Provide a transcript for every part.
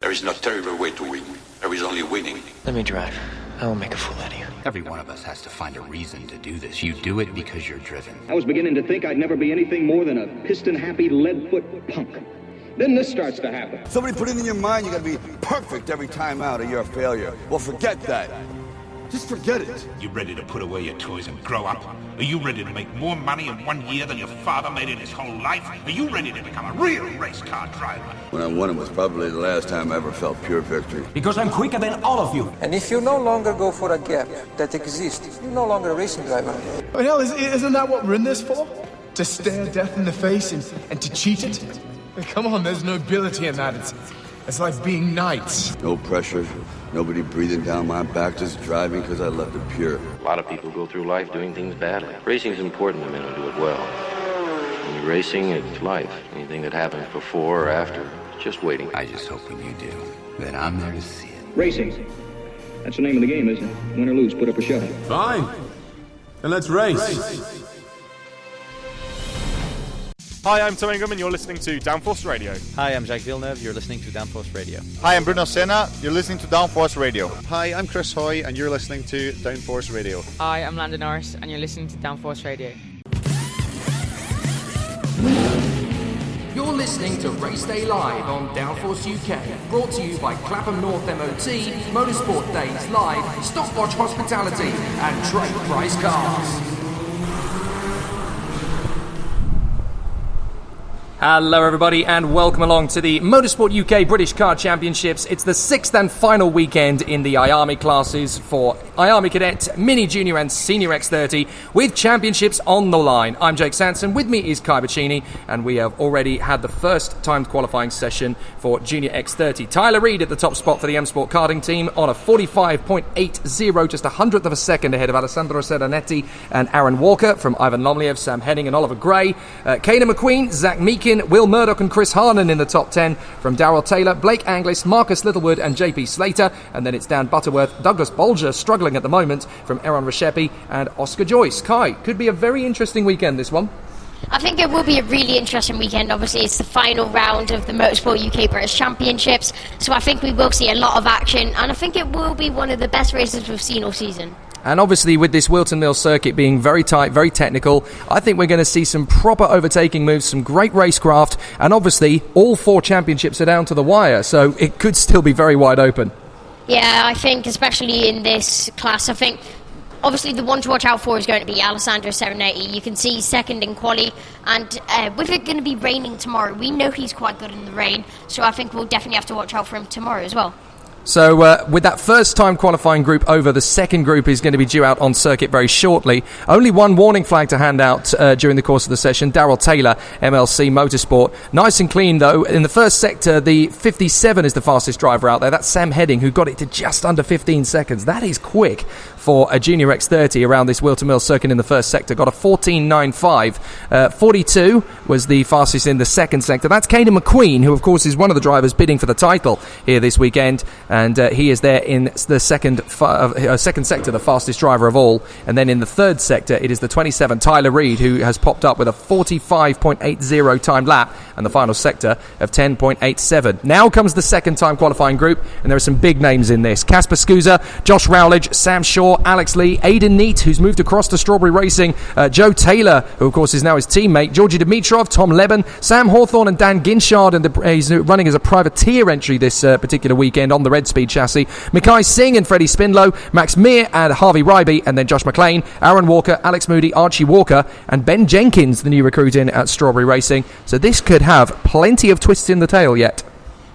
There is no terrible way to win. There is only winning. Let me drive. I will make a fool out of you. Every one of us has to find a reason to do this. You do it because you're driven. I was beginning to think I'd never be anything more than a piston-happy, lead-foot punk. Then this starts to happen. Somebody put it in your mind you gotta be perfect every time out or you're a failure. Well, forget that. Just forget it. You ready to put away your toys and grow up? Are you ready to make more money in 1 year than your father made in his whole life? Are you ready to become a real race car driver? When I won it was probably the last time I ever felt pure victory. Because I'm quicker than all of you. And if you no longer go for a gap that exists, you're no longer a racing driver. Well, hell, isn't that what we're in this for? To stare death in the face and to cheat it? I mean, come on, there's nobility in that. It's like being knights. No pressure, nobody breathing down my back, just driving because I left it pure. A lot of people go through life doing things badly. Racing is important to men who do it well. When you're racing, it's life. Anything that happens before or after, it's just waiting. I just hope when you do, that I'm there to see it. Racing. That's the name of the game, isn't it? Win or lose, put up or shut up. Fine. Then let's race. Hi, I'm Tom Ingram and you're listening to Downforce Radio. Hi, I'm Jacques Villeneuve, you're listening to Downforce Radio. Hi, I'm Bruno Senna, you're listening to Downforce Radio. Hi, I'm Chris Hoy and you're listening to Downforce Radio. Hi, I'm Landon Norris and you're listening to Downforce Radio. You're listening to Race Day Live on Downforce UK, brought to you by Clapham North MOT, Motorsport Days Live, Stopwatch Hospitality and Trade Price Cars. Hello everybody and welcome along to the Motorsport UK British Kart Championships. It's the sixth and final weekend in the IAME classes for IAME Cadet, Mini Junior and Senior X30 with championships on the line. I'm Jake Sanson, with me is Kai Bachini, and we have already had the first timed qualifying session for Junior X30. Tyler Reid at the top spot for the M Sport karting team on a 45.80, just a hundredth of a second ahead of Alessandro Serranetti and Aaron Walker from Ivan Lomliev, Sam Henning and Oliver Gray. Kanan McQueen, Zach Meekin, Will Murdoch and Chris Harnan in the top 10 from Darrell Taylor, Blake Anglis, Marcus Littlewood and JP Slater, and then it's Dan Butterworth, Douglas Bolger struggling at the moment from Aaron Reshepi and Oscar Joyce. Kai, could be a very interesting weekend, this one. I think it will be a really interesting weekend. Obviously, it's the final round of the Motorsport UK British Championships, so I think we will see a lot of action, and I think it will be one of the best races we've seen all season. And obviously with this Whilton Mill circuit being very tight, very technical, I think we're going to see some proper overtaking moves, some great racecraft, and obviously all four championships are down to the wire, so it could still be very wide open. Yeah, I think especially in this class, I think obviously the one to watch out for is going to be Alessandro Serranetti. You can see second in quali, and with it going to be raining tomorrow, we know he's quite good in the rain, so I think we'll definitely have to watch out for him tomorrow as well. So with that first time qualifying group over, the second group is going to be due out on circuit very shortly. Only one warning flag to hand out during the course of the session. Darrell Taylor, MLC Motorsport. Nice and clean though. In the first sector, the 57 is the fastest driver out there. That's Sam Henning, who got it to just under 15 seconds. That is quick for a Junior X30 around this Whilton Mill circuit in the first sector. Got a 14.95. 42 was the fastest in the second sector. That's Kanan McQueen, who of course is one of the drivers bidding for the title here this weekend. And he is there in the second sector, the fastest driver of all. And then in the third sector, it is the 27, Tyler Reid, who has popped up with a 45.80 timed lap and the final sector of 10.87. Now comes the second time qualifying group, and there are some big names in this. Casper Scusa, Josh Rowledge, Sam Shaw, Alex Lee, Aidan Neat, who's moved across to Strawberry Racing, Joe Taylor, who of course is now his teammate, Georgi Dimitrov, Tom Leben, Sam Hawthorne and Dan Ginshard, and he's running as a privateer entry this particular weekend on the Red Speed chassis. Mackay Singh and Freddie Spinlow, Max Meir and Harvey Ryby, and then Josh McLean, Aaron Walker, Alex Moody, Archie Walker, and Ben Jenkins, the new recruit in at Strawberry Racing. So this could have plenty of twists in the tail yet.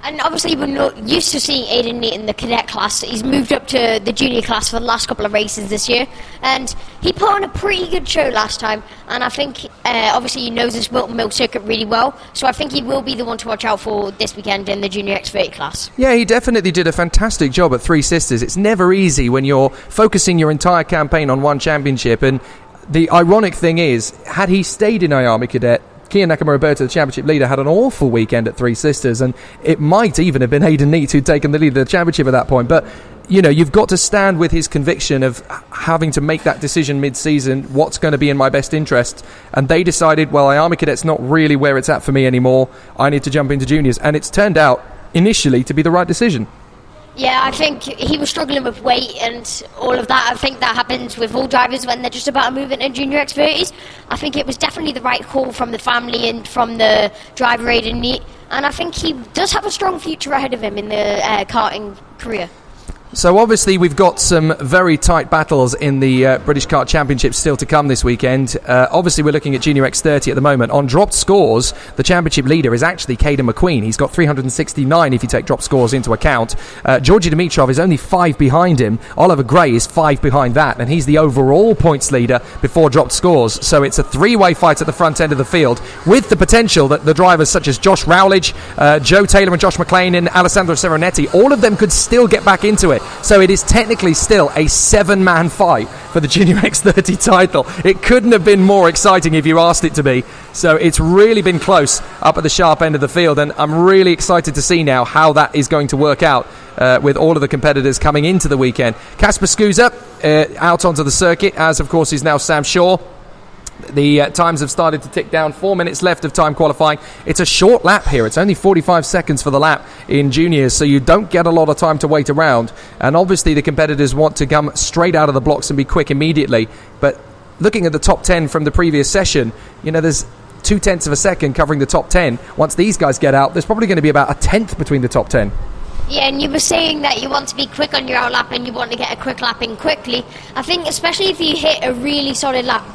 And obviously we're not used to seeing Aidan Neat in the cadet class. He's moved up to the junior class for the last couple of races this year, and he put on a pretty good show last time, and I think obviously he knows this Whilton Mill circuit really well, so I think he will be the one to watch out for this weekend in the Junior X30 class. Yeah, he definitely did a fantastic job at Three Sisters. It's never easy when you're focusing your entire campaign on one championship, and the ironic thing is, had he stayed in IAME Cadet, Kian Nakamura-Berta, the championship leader, had an awful weekend at Three Sisters, and it might even have been Aidan Neat who'd taken the lead of the championship at that point. But, you know, you've got to stand with his conviction of having to make that decision mid-season, what's going to be in my best interest. And they decided, well, IAME Cadet's not really where it's at for me anymore. I need to jump into juniors. And it's turned out initially to be the right decision. Yeah, I think he was struggling with weight and all of that. I think that happens with all drivers when they're just about to move into Junior X30s. I think it was definitely the right call from the family and from the driver Aidan Neate. And I think he does have a strong future ahead of him in the karting career. So obviously we've got some very tight battles in the British Kart Championships still to come this weekend. Obviously we're looking at Junior X30 at the moment. On dropped scores, the championship leader is actually Caden McQueen. He's got 369 if you take drop scores into account. Georgi Dimitrov is only 5 behind him. Oliver Gray is 5 behind that, and he's the overall points leader before dropped scores. So it's a three-way fight at the front end of the field, with the potential that the drivers such as Josh Rowledge, Joe Taylor and Josh McLean and Alessandro Seronetti, all of them could still get back into it. So it is technically still a 7-man fight for the Junior X30 title. It couldn't have been more exciting if you asked it to be. So it's really been close up at the sharp end of the field, and I'm really excited to see now how that is going to work out with all of the competitors coming into the weekend. Kasper Skuza out onto the circuit, as of course is now Sam Shaw. The times have started to tick down. 4 minutes left of time qualifying. It's a short lap here. It's only 45 seconds for the lap in juniors, so you don't get a lot of time to wait around. And obviously the competitors want to come straight out of the blocks and be quick immediately. But looking at the top 10 from the previous session, there's 0.2 of a second covering the top 10. Once these guys get out, there's probably going to be about a tenth between the top 10. Yeah, and you were saying that you want to be quick on your out lap and you want to get a quick lap in quickly. I think especially if you hit a really solid lap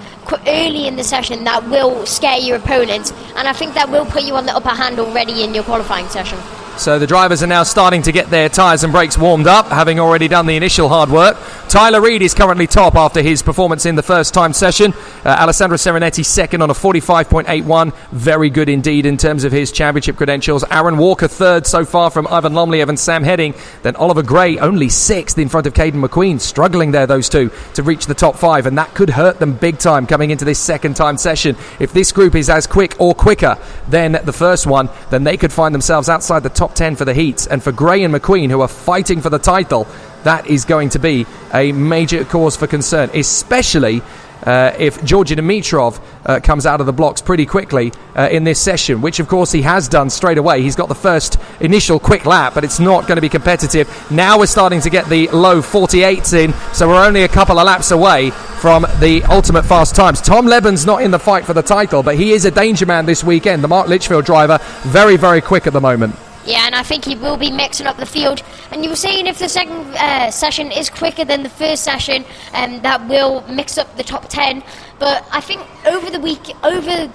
early in the session, that will scare your opponents, and I think that will put you on the upper hand already in your qualifying session. So the drivers are now starting to get their tyres and brakes warmed up, having already done the initial hard work. Tyler Reid is currently top after his performance in the first time session. Alessandro Seronetti second on a 45.81. Very good indeed in terms of his championship credentials. Aaron Walker third so far from Ivan Lomliev and Sam Heading. Then Oliver Gray only sixth in front of Caden McQueen. Struggling there, those two, to reach the top 5, and that could hurt them big time coming into this second time session. If this group is as quick or quicker than the first one, then they could find themselves outside the top 10 for the heats. And for Gray and McQueen, who are fighting for the title, that is going to be a major cause for concern, especially if Georgi Dimitrov comes out of the blocks pretty quickly in this session, which of course he has done straight away. He's got the first initial quick lap, but it's not going to be competitive. Now we're starting to get the low 48s in, so we're only a couple of laps away from the ultimate fast times. Tom Leban's not in the fight for the title, but he is a danger man this weekend. The Mark Litchfield driver, very, very quick at the moment. Yeah, and I think he will be mixing up the field. And you were saying if the second session is quicker than the first session, that will mix up the top 10. But I think over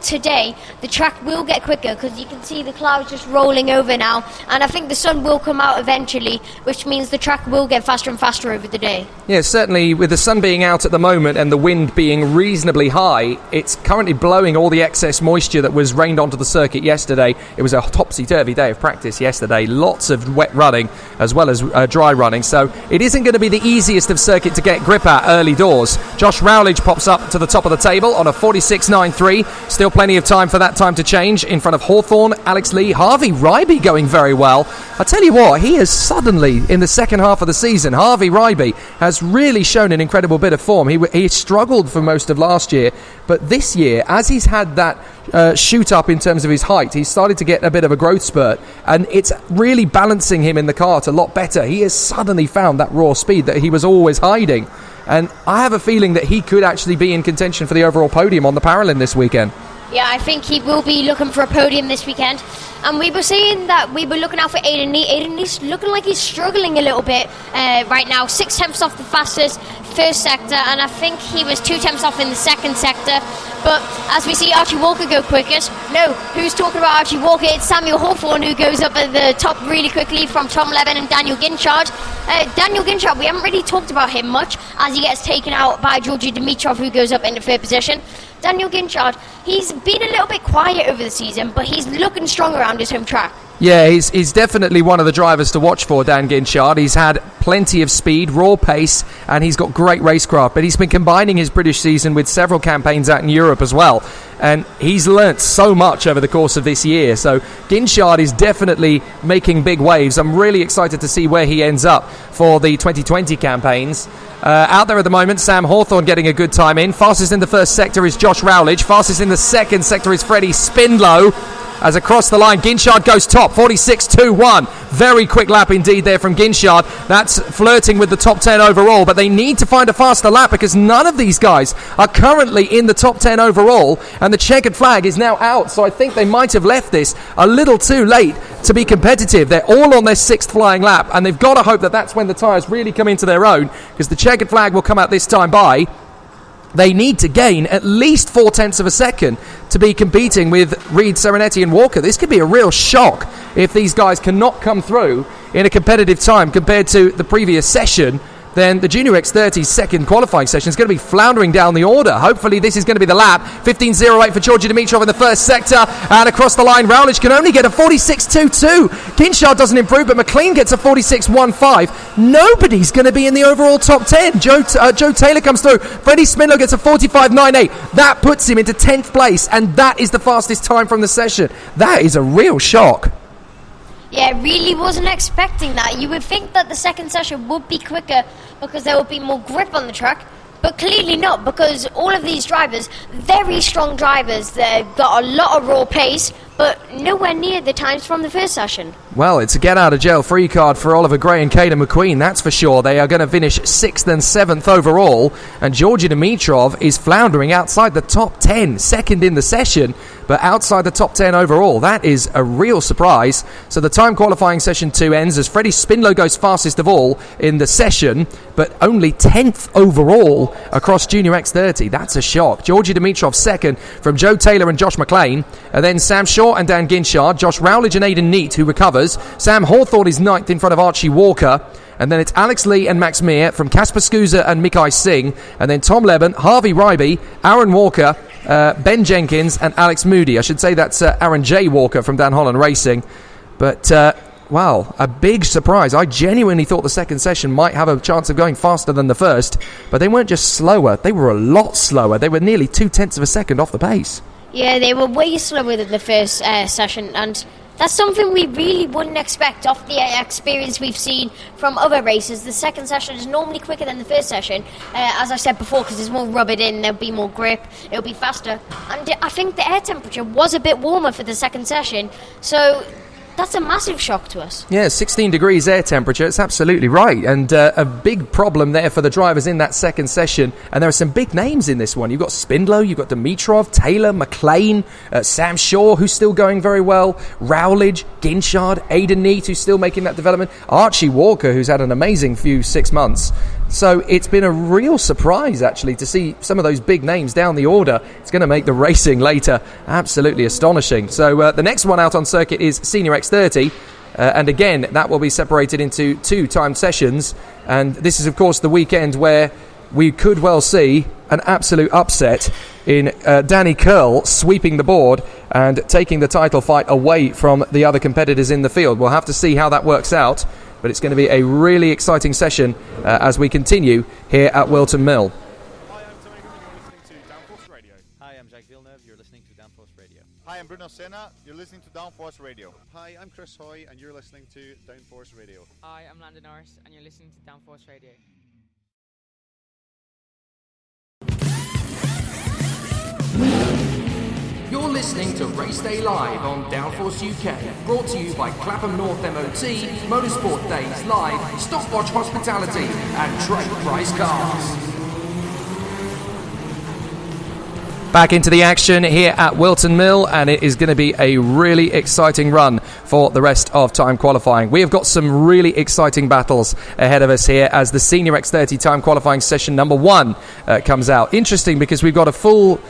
today, the track will get quicker because you can see the clouds just rolling over now. And I think the sun will come out eventually, which means the track will get faster and faster over the day. Yeah, certainly with the sun being out at the moment and the wind being reasonably high, it's currently blowing all the excess moisture that was rained onto the circuit yesterday. It was a topsy-turvy day of practice yesterday. Lots of wet running as well as dry running. So it isn't going to be the easiest of circuit to get grip at early doors. Josh Rowledge pops up to the top of the table on a 46.93. Still plenty of time for that time to change in front of Hawthorne, Alex Lee, Harvey Ryby going very well. I tell you what, he has suddenly, in the second half of the season, Harvey Ryby has really shown an incredible bit of form. He struggled for most of last year, but this year, as he's had that shoot up in terms of his height, he's started to get a bit of a growth spurt, and it's really balancing him in the kart a lot better. He has suddenly found that raw speed that he was always hiding, and I have a feeling that he could actually be in contention for the overall podium on the Paralympics this weekend. Yeah, I think he will be looking for a podium this weekend. And we were saying that we were looking out for Aidan Neate. Aidan Neate's looking like he's struggling a little bit right now. 6/10 off the fastest first sector, and I think he was 2/10 off in the second sector. But as we see Archie Walker go quickest, no, who's talking about Archie Walker? It's Samuel Hawthorne who goes up at the top really quickly from Tom Levin and Daniel Ginchard. Daniel Ginchard, we haven't really talked about him much as he gets taken out by Georgi Dimitrov, who goes up into third position. Daniel Ginchard, he's been a little bit quiet over the season, but he's looking strong around his home track. Yeah, he's definitely one of the drivers to watch for, Dan Ginchard. He's had plenty of speed, raw pace, and he's got great racecraft. But he's been combining his British season with several campaigns out in Europe as well. And he's learnt so much over the course of this year. So Ginchard is definitely making big waves. I'm really excited to see where he ends up for the 2020 campaigns. Out there at the moment, Sam Hawthorne getting a good time in. Fastest in the first sector is Josh Rowledge. Fastest in the second sector is Freddie Spindlow. as across the line, Ginchard goes top, 46.21. Very quick lap indeed there from Ginchard. That's flirting with the top 10 overall, but they need to find a faster lap because none of these guys are currently in the top 10 overall, and the checkered flag is now out, so I think they might have left this a little too late to be competitive. They're all on their 6th flying lap, and they've got to hope that that's when the tyres really come into their own, because the checkered flag will come out this time by. They need to gain at least 0.4 of a second to be competing with Reed, Serenetti and Walker. This could be a real shock if these guys cannot come through in a competitive time compared to the previous session. Then the Junior X30's second qualifying session is going to be floundering down the order. Hopefully this is going to be the lap. 15.08 for Georgi Dimitrov in the first sector, and across the line Rowledge can only get a 46.22. Ginchard doesn't improve, but McLean gets a 46.15. Nobody's going to be in the overall top 10. Joe Taylor comes through. Freddie Spindler gets a 45.98. That puts him into 10th place, and that is the fastest time from the session. That is a real shock. Yeah, really wasn't expecting that. You would think that the second session would be quicker because there would be more grip on the track, but clearly not, because all of these drivers, very strong drivers, they've got a lot of raw pace, but nowhere near the times from the first session. Well, it's a get-out-of-jail-free card for Oliver Gray and Caden McQueen, that's for sure. They are going to finish 6th and 7th overall, and Georgi Dimitrov is floundering outside the top 10, second in the session, but outside the top 10 overall. That is a real surprise. So the time qualifying session 2 ends as Freddie Spindler goes fastest of all in the session, but only 10th overall across Junior X30. That's a shock. Georgi Dimitrov second from Joe Taylor and Josh McLean, and then Sam Shaw and Dan Ginchard, Josh Rowledge and Aidan Neat, who recovers. Sam Hawthorne is 9th in front of Archie Walker. And then it's Alex Lee and Max Meir from Casper Scusa and Mikai Singh. And then Tom Leben, Harvey Ryby, Aaron Walker, Ben Jenkins and Alex Moody. I should say that's Aaron J. Walker from Dan Holland Racing. But, wow, a big surprise. I genuinely thought the second session might have a chance of going faster than the first. But they weren't just slower. They were a lot slower. They were nearly 0.2 of a second off the pace. Yeah, they were way slower than the first session, and that's something we really wouldn't expect off the experience we've seen from other races. The second session is normally quicker than the first session, as I said before, because there's more rubbered in, there'll be more grip, it'll be faster. And I think the air temperature was a bit warmer for the second session, so that's a massive shock to us. Yeah, 16 degrees air temperature, it's absolutely right. And a big problem there for the drivers in that second session. And there are some big names in this one. You've got Spindler, you've got Dimitrov, Taylor, McLean, Sam Shaw, who's still going very well, Rowledge, Ginchard, Aidan Neat, who's still making that development, Archie Walker, who's had an amazing few 6 months. So it's been a real surprise, actually, to see some of those big names down the order. It's going to make the racing later absolutely astonishing. So the next one out on circuit is Senior X30. And again, that will be separated into 2 timed sessions. And this is, of course, the weekend where we could well see an absolute upset in Danny Curl sweeping the board and taking the title fight away from the other competitors in the field. We'll have to see how that works out. But it's going to be a really exciting session as we continue here at Whilton Mill. Hi, I'm Jack Villeneuve. You're listening to Downforce Radio. Hi, I'm Bruno Senna. You're listening to Downforce Radio. Hi, I'm Chris Hoy, and you're listening to Downforce Radio. Hi, I'm Landon Norris, and you're listening to Downforce Radio. You're listening to Race Day Live on Downforce UK, brought to you by Clapham North MOT, Motorsport Days Live, Stopwatch Hospitality, and Trade Price Cars. Back into the action here at Whilton Mill, and it is going to be a really exciting run for the rest of time qualifying. We have got some really exciting battles ahead of us here as the Senior X30 time qualifying session number 1 comes out. Interesting because we've got a full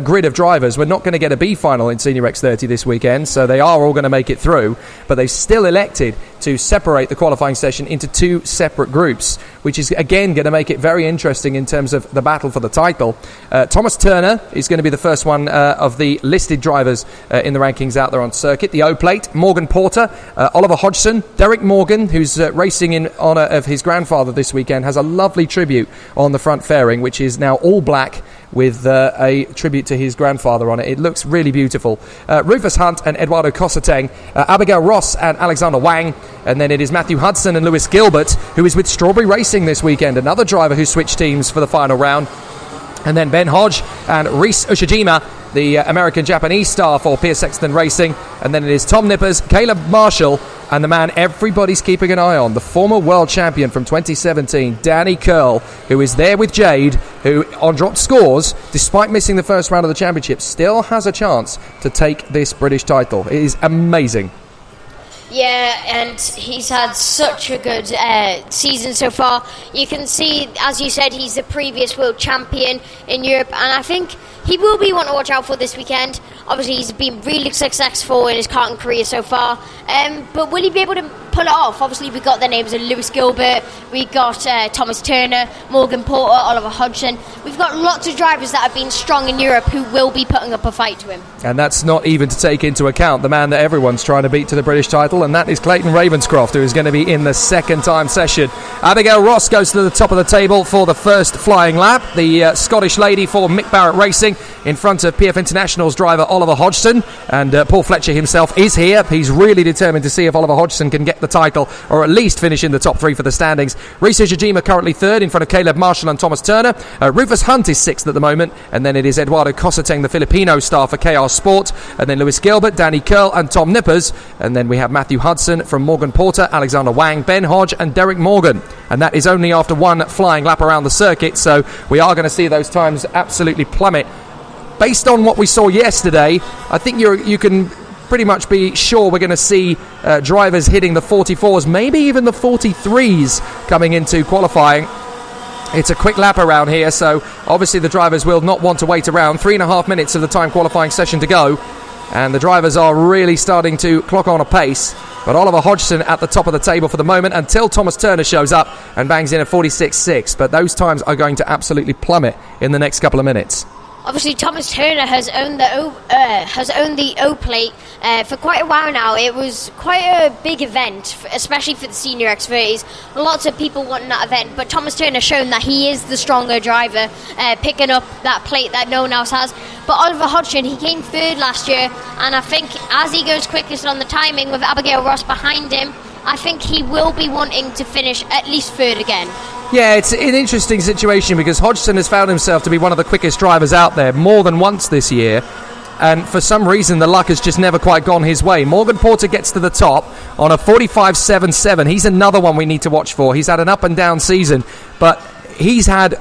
grid of drivers. We're not going to get a B final in Senior X30 this weekend, so they are all going to make it through, but they've still elected to separate the qualifying session into 2 separate groups, which is again going to make it very interesting in terms of the battle for the title. Thomas Turner is going to be the first one of the listed drivers in the rankings out there on circuit. The O-Plate, Morgan Porter, Oliver Hodgson, Derek Morgan, who's racing in honour of his grandfather this weekend, has a lovely tribute on the front fairing, which is now all black with a tribute to his grandfather on it. It looks really beautiful. Rufus Hunt and Eduardo Cosateng, Abigail Ross and Alexander Wang, and then it is Matthew Hudson and Lewis Gilbert, who is with Strawberry Racing this weekend, another driver who switched teams for the final round. And then Ben Hodge and Reese Ushijima the American-Japanese star for Pierce Sexton Racing. And then it is Tom Nippers, Caleb Marshall, and the man everybody's keeping an eye on, the former world champion from 2017, Danny Curl, who is there with Jade, who, on dropped scores, despite missing the first round of the championship, still has a chance to take this British title. It is amazing. Yeah, and he's had such a good season so far. You can see, as you said, he's the previous world champion in Europe, and I think he will be one to watch out for this weekend. Obviously, he's been really successful in his karting career so far, but will he be able to pull it off? Obviously, we've got the names of Lewis Gilbert, we got Thomas Turner, Morgan Porter, Oliver Hodgson. We've got lots of drivers that have been strong in Europe who will be putting up a fight to him. And that's not even to take into account the man that everyone's trying to beat to the British title, and that is Clayton Ravenscroft, who is going to be in the second time session. Abigail Ross goes to the top of the table for the first flying lap. The Scottish lady for Mick Barrett Racing in front of PF International's driver Oliver Hodgson, and Paul Fletcher himself is here. He's really determined to see if Oliver Hodgson can get the title or at least finish in the top three for the standings. Risa Jajima currently third in front of Caleb Marshall and Thomas Turner. Rufus Hunt is sixth at the moment, and then it is Eduardo Cosateng, the Filipino star for KR Sport, and then Lewis Gilbert, Danny Curl and Tom Nippers, and then we have Matthew Hudson from Morgan Porter, Alexander Wang, Ben Hodge and Derek Morgan, and that is only after one flying lap around the circuit, so we are going to see those times absolutely plummet. Based on what we saw yesterday, I think you can pretty much be sure we're going to see drivers hitting the 44s, maybe even the 43s coming into qualifying. It's a quick lap around here, so obviously the drivers will not want to wait around. 3.5 minutes of the time qualifying session to go, and the drivers are really starting to clock on a pace. But Oliver Hodgson at the top of the table for the moment until Thomas Turner shows up and bangs in a 46.6. But those times are going to absolutely plummet in the next couple of minutes. Obviously, Thomas Turner has owned the O plate for quite a while now. It was quite a big event, especially for the senior X30s. Lots of people wanting that event, but Thomas Turner shown that he is the stronger driver, picking up that plate that no one else has. But Oliver Hodgson, he came third last year, and I think as he goes quickest on the timing with Abigail Ross behind him, I think he will be wanting to finish at least third again. Yeah, it's an interesting situation because Hodgson has found himself to be one of the quickest drivers out there more than once this year, and for some reason the luck has just never quite gone his way. Morgan Porter gets to the top on a 45.77. He's another one we need to watch for. He's had an up and down season, but he's had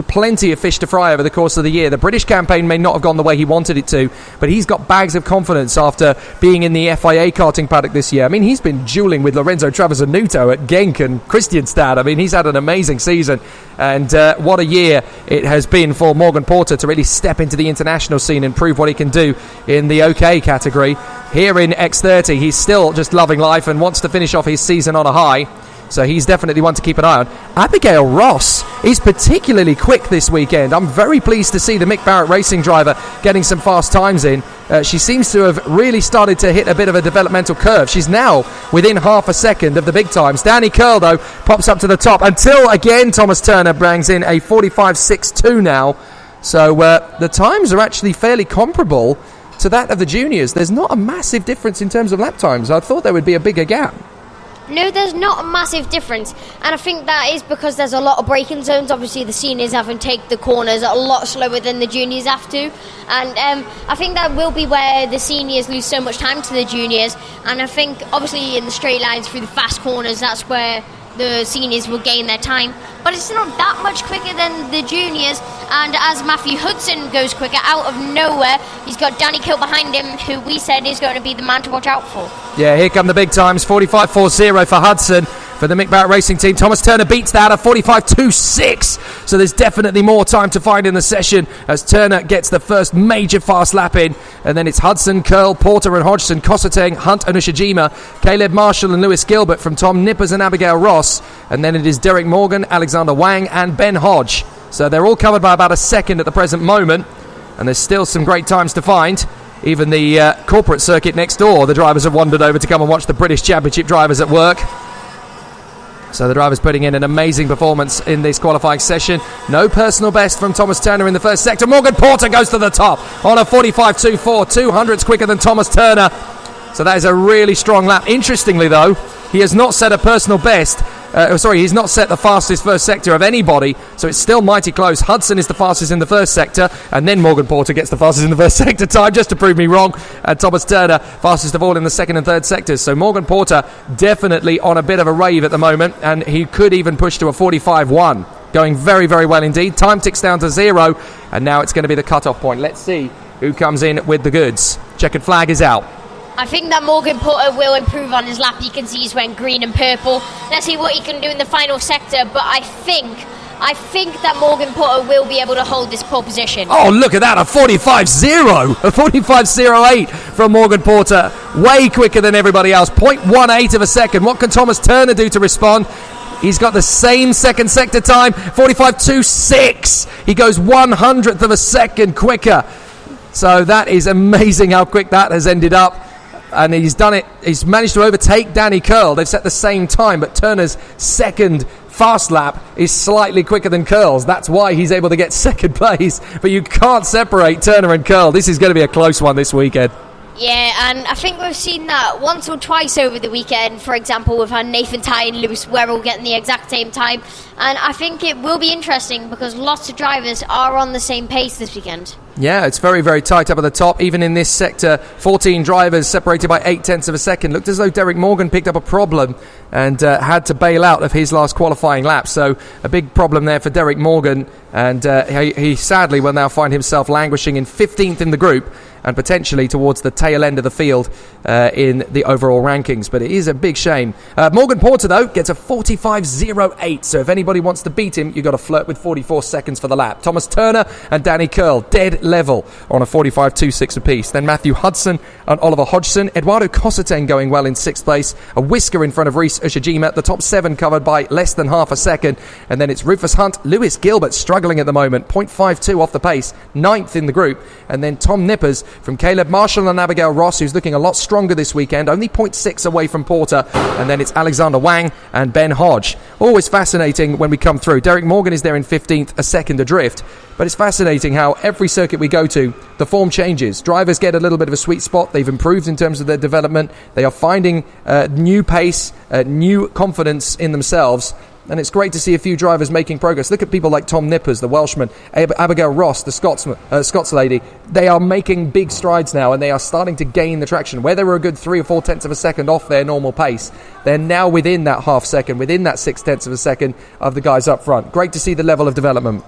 plenty of fish to fry over the course of the year. The British campaign may not have gone the way he wanted it to, but he's got bags of confidence after being in the FIA karting paddock this year. I mean, he's been dueling with Lorenzo Travasanuto at Genk and Kristianstad. I mean, he's had an amazing season, and what a year it has been for Morgan Porter to really step into the international scene and prove what he can do in the OK category. Here in X30, he's still just loving life and wants to finish off his season on a high. So he's definitely one to keep an eye on. Abigail Ross is particularly quick this weekend. I'm very pleased to see the Mick Barrett Racing driver getting some fast times in. She seems to have really started to hit a bit of a developmental curve. She's now within half a second of the big times. Danny Curl, though, pops up to the top until, again, Thomas Turner brings in a 45.62 now. So the times are actually fairly comparable to that of the juniors. There's not a massive difference in terms of lap times. I thought there would be a bigger gap. No, there's not a massive difference, and I think that is because there's a lot of braking zones. Obviously, the seniors having to take the corners a lot slower than the juniors have to, and I think that will be where the seniors lose so much time to the juniors, and I think, obviously, in the straight lines through the fast corners, that's where the seniors will gain their time, but it's not that much quicker than the juniors. And as Matthew Hudson goes quicker out of nowhere, he's got Danny Kill behind him, who we said is going to be the man to watch out for. Yeah, here come the big times. 45.40 for Hudson for the Mick Barrett Racing team. Thomas Turner beats that at 45.26, so there's definitely more time to find in the session as Turner gets the first major fast lap in, and then it's Hudson, Curl, Porter and Hodgson, Cosateng, Hunt and Ushijima, Caleb Marshall and Lewis Gilbert from Tom Nippers and Abigail Ross, and then it is Derek Morgan, Alexander Wang and Ben Hodge. So they're all covered by about a second at the present moment, and there's still some great times to find. Even the corporate circuit next door, the drivers have wandered over to come and watch the British Championship drivers at work. So the drivers putting in an amazing performance in this qualifying session. No personal best from Thomas Turner in the first sector. Morgan Porter goes to the top on a 45.24, 200s quicker than Thomas Turner. So that is a really strong lap. Interestingly, though, he has not set a personal best he's not set the fastest first sector of anybody, so it's still mighty close. Hudson is the fastest in the first sector, and then Morgan Porter gets the fastest in the first sector time, just to prove me wrong. And Thomas Turner, fastest of all in the second and third sectors. So Morgan Porter definitely on a bit of a rave at the moment, and he could even push to a 45-1. Going very, very well indeed. Time ticks down to 0, and now it's going to be the cut-off point. Let's see who comes in with the goods. Checkered flag is out. I think that Morgan Porter will improve on his lap. You can see he's wearing green and purple. Let's see what he can do in the final sector, but I think that Morgan Porter will be able to hold this pole position. Oh, look at that, a 45.0, a 45.08 from Morgan Porter. Way quicker than everybody else, 0.18 of a second. What can Thomas Turner do to respond? He's got the same second sector time, 45.26. He goes 100th of a second quicker. So that is amazing how quick that has ended up. And he's done it. He's managed to overtake Danny Curl. They've set the same time, but Turner's second fast lap is slightly quicker than Curl's. That's why he's able to get second place. But you can't separate Turner and Curl. This is going to be a close one this weekend. Yeah, and I think we've seen that once or twice over the weekend. For example, we've had Nathan Tye and Lewis Werrell getting the exact same time. And I think it will be interesting because lots of drivers are on the same pace this weekend. Yeah, it's very, very tight up at the top. Even in this sector, 14 drivers separated by 0.8 of a second. Looked as though Derek Morgan picked up a problem and had to bail out of his last qualifying lap. So a big problem there for Derek Morgan. And he sadly will now find himself languishing in 15th in the group and potentially towards the tail end of the field in the overall rankings. But it is a big shame. Morgan Porter, though, gets a 45.08. So if anybody wants to beat him, you've got to flirt with 44 seconds for the lap. Thomas Turner and Danny Curl, dead level on a 45.26 apiece. Then Matthew Hudson and Oliver Hodgson. Eduardo Cosseteng going well in 6th place. A whisker in front of Reese Ushijima. The top 7 covered by less than half a second. And then it's Rufus Hunt, Lewis Gilbert struggling at the moment. 0.52 off the pace. 9th in the group. And then Tom Nippers from Caleb Marshall and Abigail Ross, who's looking a lot stronger this weekend. Only 0.6 away from Porter. And then it's Alexander Wang and Ben Hodge. Always fascinating when we come through. Derek Morgan is there in 15th, a second adrift. But it's fascinating how every circuit we go to, the form changes. Drivers get a little bit of a sweet spot. They've improved in terms of their development. They are finding new pace, new confidence in themselves. And it's great to see a few drivers making progress. Look at people like Tom Nippers, the Welshman, Abigail Ross, the Scots lady. They are making big strides now, and they are starting to gain the traction. Where they were a good 3 or 4 tenths of a second off their normal pace, they're now within that half second, within that 6 tenths of a second of the guys up front. Great to see the level of development.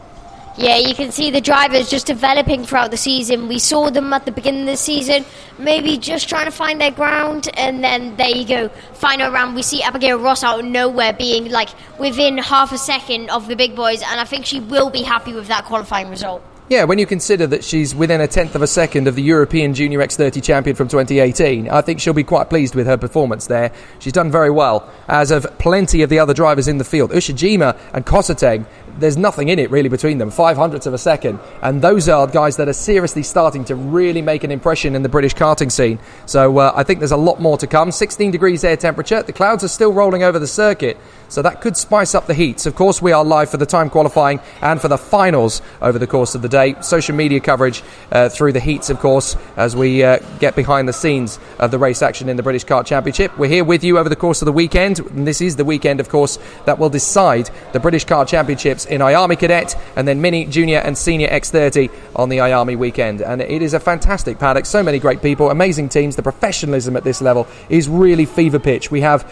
Yeah, you can see the drivers just developing throughout the season. We saw them at the beginning of the season, maybe just trying to find their ground, and then there you go. Final round, we see Abigail Ross out of nowhere being like within half a second of the big boys, and I think she will be happy with that qualifying result. Yeah, when you consider that she's within a tenth of a second of the European Junior X30 champion from 2018, I think she'll be quite pleased with her performance there. She's done very well, as have plenty of the other drivers in the field. Ushijima and Cosseteng, there's nothing in it really between them, 0.05 of a second, and those are guys that are seriously starting to really make an impression in the British karting scene. So I think there's a lot more to come. 16 degrees air temperature, the clouds are still rolling over the circuit, so that could spice up the heats. Of course, we are live for the time qualifying and for the finals over the course of the day. Social media coverage through the heats, of course, as we get behind the scenes of the race action in the British Kart Championship. We're here with you over the course of the weekend, and this is the weekend, of course, that will decide the British Kart Championships in IAME Cadet, and then Mini, Junior and Senior X30 on the IAME weekend. And it is a fantastic paddock, so many great people, amazing teams. The professionalism at this level is really fever pitch. We have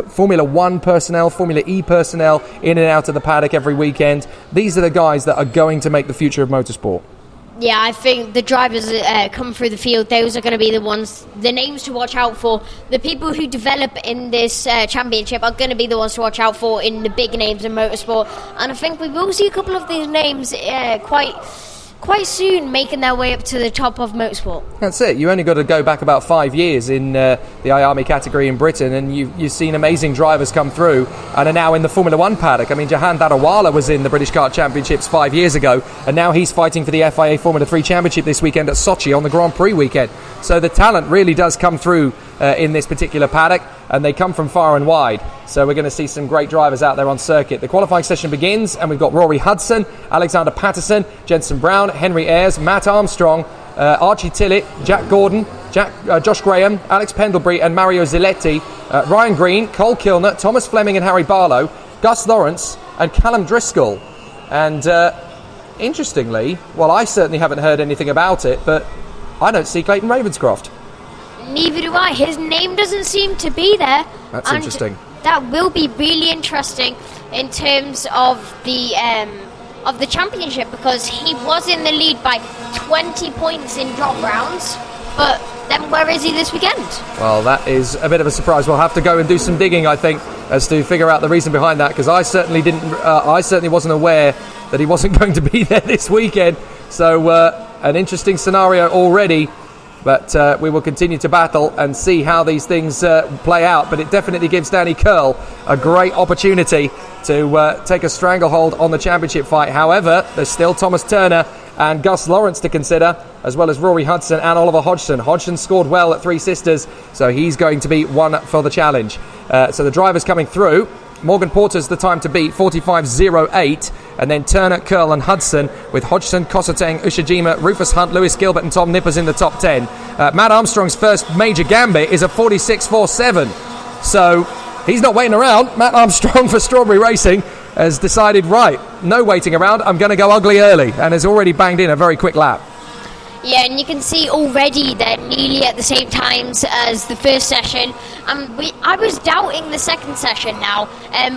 Formula 1 personnel, Formula E personnel in and out of the paddock every weekend. These are the guys that are going to make the future of motorsport. Yeah, I think the drivers come through the field, those are going to be the ones, the names to watch out for. The people who develop in this championship are going to be the ones to watch out for in the big names in motorsport. And I think we will see a couple of these names quite soon making their way up to the top of motorsport. That's it. You only got to go back about 5 years in the IAME category in Britain, and you've seen amazing drivers come through and are now in the Formula 1 paddock. I mean, Jahan Darawala was in the British Kart Championships 5 years ago, and now he's fighting for the FIA Formula 3 Championship this weekend at Sochi on the Grand Prix weekend. So the talent really does come through in this particular paddock, and they come from far and wide. So we're going to see some great drivers out there on circuit. The qualifying session begins, and we've got Rory Hudson, Alexander Patterson, Jensen Brown, Henry Ayres, Matt Armstrong, Archie Tillett, Jack Gordon, Josh Graham, Alex Pendlebury and Mario Ziletti Ryan Green, Cole Kilner, Thomas Fleming and Harry Barlow, Gus Lawrence and Callum Driscoll. And interestingly, well, I certainly haven't heard anything about it, but I don't see Clayton Ravenscroft. Neither do I. His name doesn't seem to be there. That's interesting. That will be really interesting in terms of the championship, because he was in the lead by 20 points in drop rounds, but then where is he this weekend? Well, that is a bit of a surprise. We'll have to go and do some digging, I think, as to figure out the reason behind that, because I certainly wasn't aware that he wasn't going to be there this weekend. So an interesting scenario already, but we will continue to battle and see how these things play out. But it definitely gives Danny Curl a great opportunity to take a stranglehold on the championship fight. However, there's still Thomas Turner and Gus Lawrence to consider, as well as Rory Hudson and Oliver Hodgson. Hodgson scored well at Three Sisters, so he's going to be one for the challenge. So the drivers coming through. Morgan Porter's the time to beat, 45.08, and then Turner, Curl and Hudson, with Hodgson, Kosateng, Ushijima, Rufus Hunt, Lewis Gilbert and Tom Nippers in the top 10. Matt Armstrong's first major gambit is a 46.47, so he's not waiting around. Matt Armstrong for Strawberry Racing has decided, right, no waiting around, I'm going to go ugly early, and has already banged in a very quick lap. Yeah, and you can see already they're nearly at the same times as the first session. I was doubting the second session now,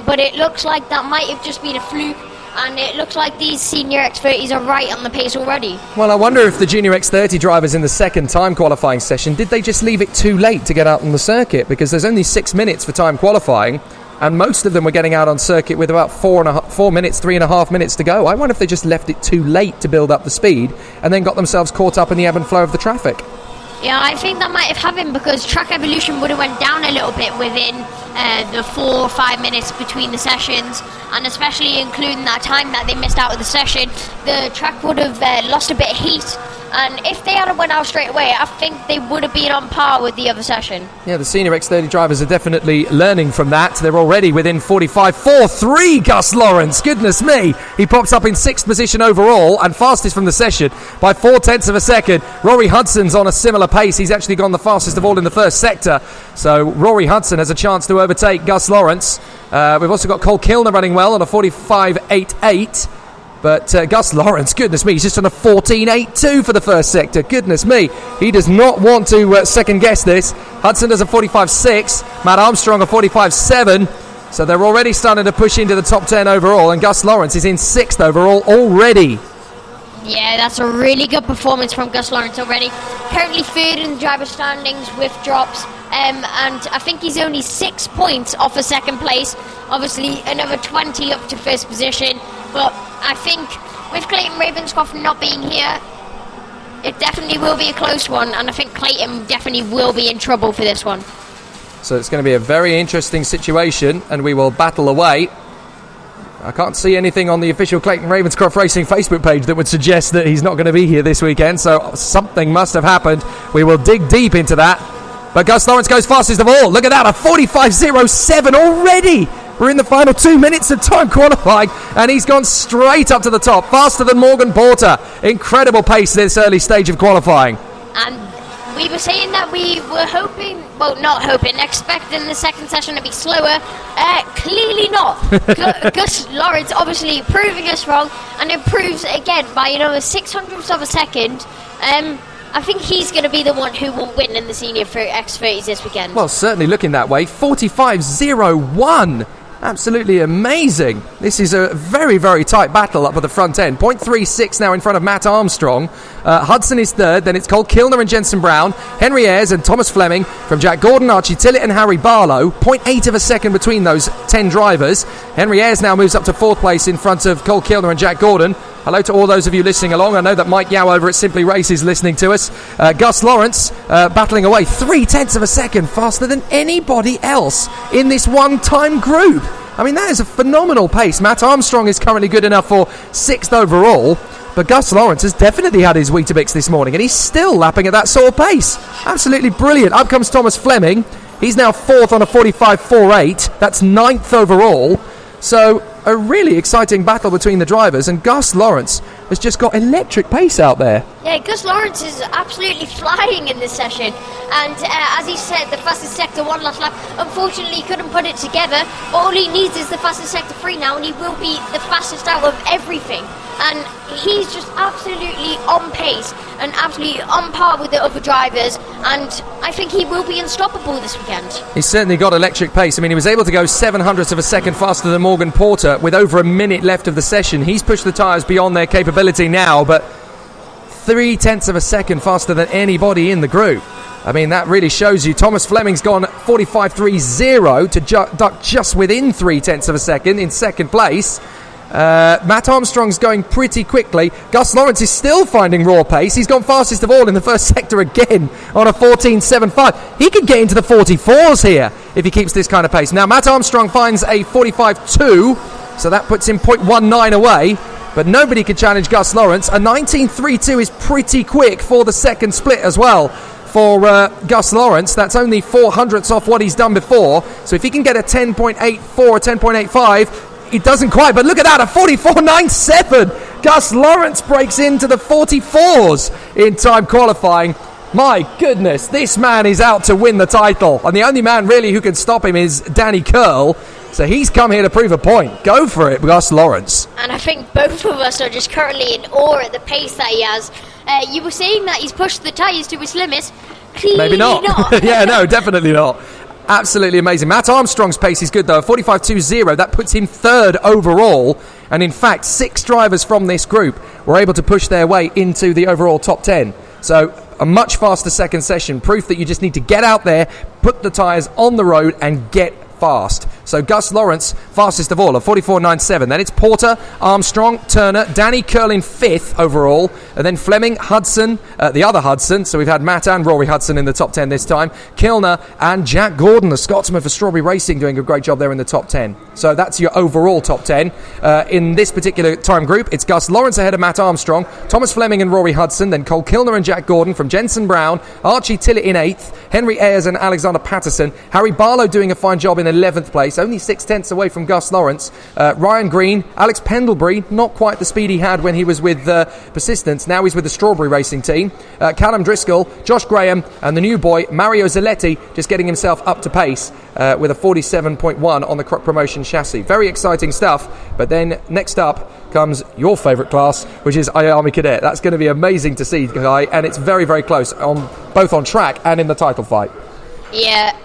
but it looks like that might have just been a fluke, and it looks like these senior X30s are right on the pace already. Well, I wonder if the junior X30 drivers in the second time qualifying session, did they just leave it too late to get out on the circuit? Because there's only 6 minutes for time qualifying, and most of them were getting out on circuit with about 4 minutes, 3.5 minutes to go. I wonder if they just left it too late to build up the speed and then got themselves caught up in the ebb and flow of the traffic. Yeah, I think that might have happened, because track evolution would have went down a little bit within the 4 or 5 minutes between the sessions, and especially including that time that they missed out of the session, the track would have lost a bit of heat, and if they hadn't went out straight away, I think they would have been on par with the other session. Yeah, the senior X30 drivers are definitely learning from that. They're already within 45.43. Gus Lawrence, goodness me, he pops up in 6th position overall and fastest from the session by 0.4 of a second. Rory Hudson's on a similar pace. He's actually gone the fastest of all in the first sector, so Rory Hudson has a chance to overtake Gus Lawrence. We've also got Cole Kilner running well on a 45.88. But Gus Lawrence, goodness me, he's just on a 14.82 for the first sector. Goodness me, he does not want to second guess this. Hudson does a 45.6, Matt Armstrong a 45.7. So they're already starting to push into the top 10 overall, and Gus Lawrence is in 6th overall already. Yeah, that's a really good performance from Gus Lawrence already. Currently third in the driver standings with drops, and I think he's only 6 points off of second place. Obviously, another 20 up to first position, but I think with Clayton Ravenscroft not being here, it definitely will be a close one, and I think Clayton definitely will be in trouble for this one. So it's going to be a very interesting situation, and we will battle away. I can't see anything on the official Clayton Ravenscroft Racing Facebook page that would suggest that he's not going to be here this weekend, so something must have happened. We will dig deep into that. But Gus Lawrence goes fastest of all. Look at that, a 45.07 already. We're in the final 2 minutes of time qualifying, and he's gone straight up to the top, faster than Morgan Porter. Incredible pace this early stage of qualifying. And we were saying that we were hoping, well, not hoping, expecting the second session to be slower. Clearly not. Gus Lawrence obviously proving us wrong, and improves again by, 0.06 of a second. I think he's going to be the one who will win in the senior X30s this weekend. Well, certainly looking that way. 45.01. Absolutely amazing. This is a very, very tight battle up at the front end. 0.36 now in front of Matt Armstrong. Hudson is third. Then it's Cole Kilner and Jensen Brown, Henry Ayres and Thomas Fleming from Jack Gordon, Archie Tillett and Harry Barlow. 0.8 of a second between those 10 drivers. Henry Ayres now moves up to 4th place in front of Cole Kilner and Jack Gordon. Hello to all those of you listening along. I know that Mike Yao over at Simply Race is listening to us. Gus Lawrence battling away 0.3 of a second faster than anybody else in this one-time group. I mean, that is a phenomenal pace. Matt Armstrong is currently good enough for 6th overall, but Gus Lawrence has definitely had his Weetabix this morning, and he's still lapping at that sort of pace. Absolutely brilliant. Up comes Thomas Fleming. He's now 4th on a 45.48. That's 9th overall. So a really exciting battle between the drivers, and Gus Lawrence has just got electric pace out there. Yeah, Gus Lawrence is absolutely flying in this session, and as he said, the fastest sector one last lap. Unfortunately, he couldn't put it together, but all he needs is the fastest sector 3 now, and he will be the fastest out of everything. And he's just absolutely on pace and absolutely on par with the other drivers, and I think he will be unstoppable this weekend. He's certainly got electric pace. I mean, he was able to go 0.07 of a second faster than Morgan Porter with over a minute left of the session. He's pushed the tyres beyond their capability now, but 0.3 of a second faster than anybody in the group. I mean, that really shows you. Thomas Fleming's gone 45.30 to duck just within 0.3 of a second in second place. Matt Armstrong's going pretty quickly. Gus Lawrence is still finding raw pace. He's gone fastest of all in the first sector again on a 14.75. He could get into the 44s here if he keeps this kind of pace. Now, Matt Armstrong finds a 45.2, so that puts him 0.19 away. But nobody could challenge Gus Lawrence. A 19.32 is pretty quick for the second split as well. For Gus Lawrence, that's only 0.04 off what he's done before. So if he can get a 10.84 or 10.85, he doesn't quite. But look at that, a 44.97. Gus Lawrence breaks into the 44s in time qualifying. My goodness, this man is out to win the title. And the only man really who can stop him is Danny Curl. So he's come here to prove a point. Go for it, Gus Lawrence. And I think both of us are just currently in awe at the pace that he has. You were saying that he's pushed the tyres to his limits. Clearly Maybe not. Yeah, no, definitely not. Absolutely amazing. Matt Armstrong's pace is good, though. 45.20. That puts him third overall. And in fact, 6 drivers from this group were able to push their way into the overall top 10. So a much faster second session. Proof that you just need to get out there, put the tyres on the road and get fast. So Gus Lawrence, fastest of all, at 44.97. Then it's Porter, Armstrong, Turner, Danny Curl in 5th overall, and then Fleming, Hudson, the other Hudson, so we've had Matt and Rory Hudson in the top 10 this time, Kilner and Jack Gordon, the Scotsman for Strawberry Racing, doing a great job there in the top 10. So that's your overall top 10. In this particular time group, it's Gus Lawrence ahead of Matt Armstrong, Thomas Fleming and Rory Hudson, then Cole Kilner and Jack Gordon from Jensen Brown, Archie Tillett in 8th, Henry Ayres and Alexander Patterson, Harry Barlow doing a fine job in 11th place, only 0.6 away from Gus Lawrence. Ryan Green, Alex Pendlebury, not quite the speed he had when he was with Persistence. Now he's with the Strawberry Racing team. Callum Driscoll, Josh Graham, and the new boy Mario Zaletti just getting himself up to pace with a 47.1 on the Croc Promotion chassis. Very exciting stuff. But then next up comes your favourite class, which is IAME Cadet. That's going to be amazing to see, Guy, and it's very, very close on both on track and in the title fight. Yeah,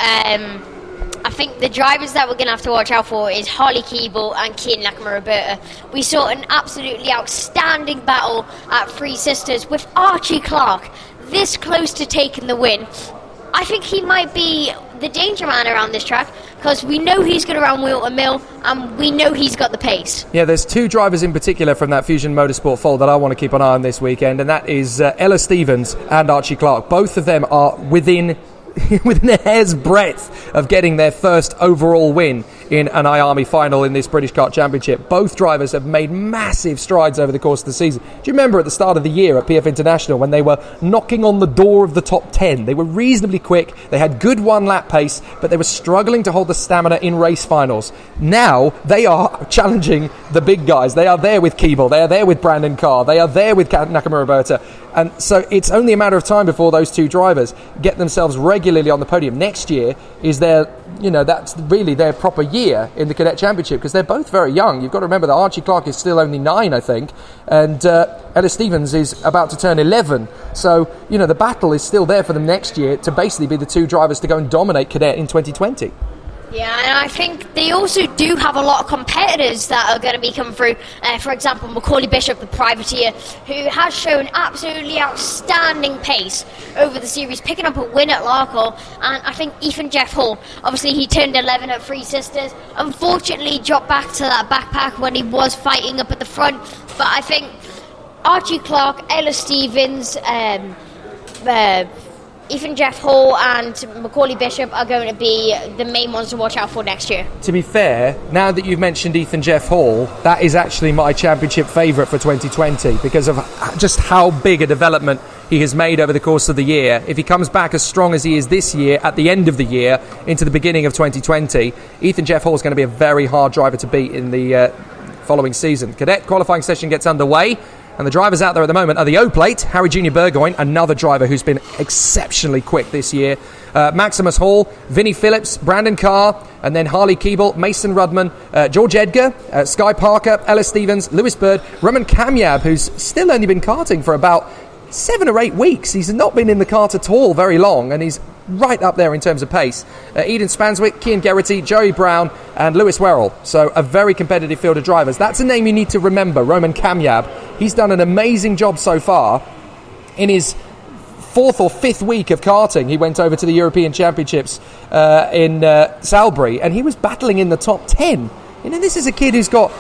I think the drivers that we're going to have to watch out for is Harley Keeble and Keane Nakamura-Roberta. We saw an absolutely outstanding battle at Three Sisters with Archie Clark this close to taking the win. I think he might be the danger man around this track because we know he's good around Whilton Mill and we know he's got the pace. Yeah, there's 2 drivers in particular from that Fusion Motorsport fold that I want to keep an eye on this weekend, and that is Ella Stevens and Archie Clark. Both of them are within a hair's breadth of getting their first overall win in an IAME final in this British Kart Championship. Both drivers have made massive strides over the course of the season. Do you remember at the start of the year at PF International when they were knocking on the door of the top 10? They were reasonably quick, they had good one-lap pace, but they were struggling to hold the stamina in race finals. Now they are challenging the big guys. They are there with Keeble, they are there with Brandon Carr, they are there with Nakamura-Roberta. And so it's only a matter of time before those 2 drivers get themselves regularly on the podium. Next year is that's really their proper year in the Cadet Championship because they're both very young. You've got to remember that Archie Clark is still only 9, I think, and Ella Stevens is about to turn 11. So, the battle is still there for them next year to basically be the 2 drivers to go and dominate Cadet in 2020. Yeah, and I think they also do have a lot of competitors that are going to be coming through. For example, Macaulay Bishop, the privateer, who has shown absolutely outstanding pace over the series, picking up a win at Larkhall. And I think Ethan Jeff Hall, obviously he turned 11 at Three Sisters. Unfortunately, dropped back to that backpack when he was fighting up at the front. But I think Archie Clark, Ella Stevens, Ethan Jeff Hall and Macaulay Bishop are going to be the main ones to watch out for next year. To be fair, now that you've mentioned Ethan Jeff Hall, that is actually my championship favourite for 2020 because of just how big a development he has made over the course of the year. If he comes back as strong as he is this year at the end of the year into the beginning of 2020, Ethan Jeff Hall is going to be a very hard driver to beat in the following season. Cadet qualifying session gets underway, and the drivers out there at the moment are the O-Plate, Harry Junior Burgoyne, another driver who's been exceptionally quick this year, Maximus Hall, Vinnie Phillips, Brandon Carr, and then Harley Keeble, Mason Rudman, George Edgar, Sky Parker, Ella Stevens, Lewis Bird, Roman Kamyab, who's still only been karting for about 7 or 8 weeks. He's not been in the kart at all very long, and he's right up there in terms of pace. Eden Spanswick, Cian Geraghty, Joey Brown, and Lewis Werrell. So a very competitive field of drivers. That's a name you need to remember, Roman Kamyab. He's done an amazing job so far. In his 4th or 5th week of karting, he went over to the European Championships in Salisbury, and he was battling in the top 10. This is a kid who's got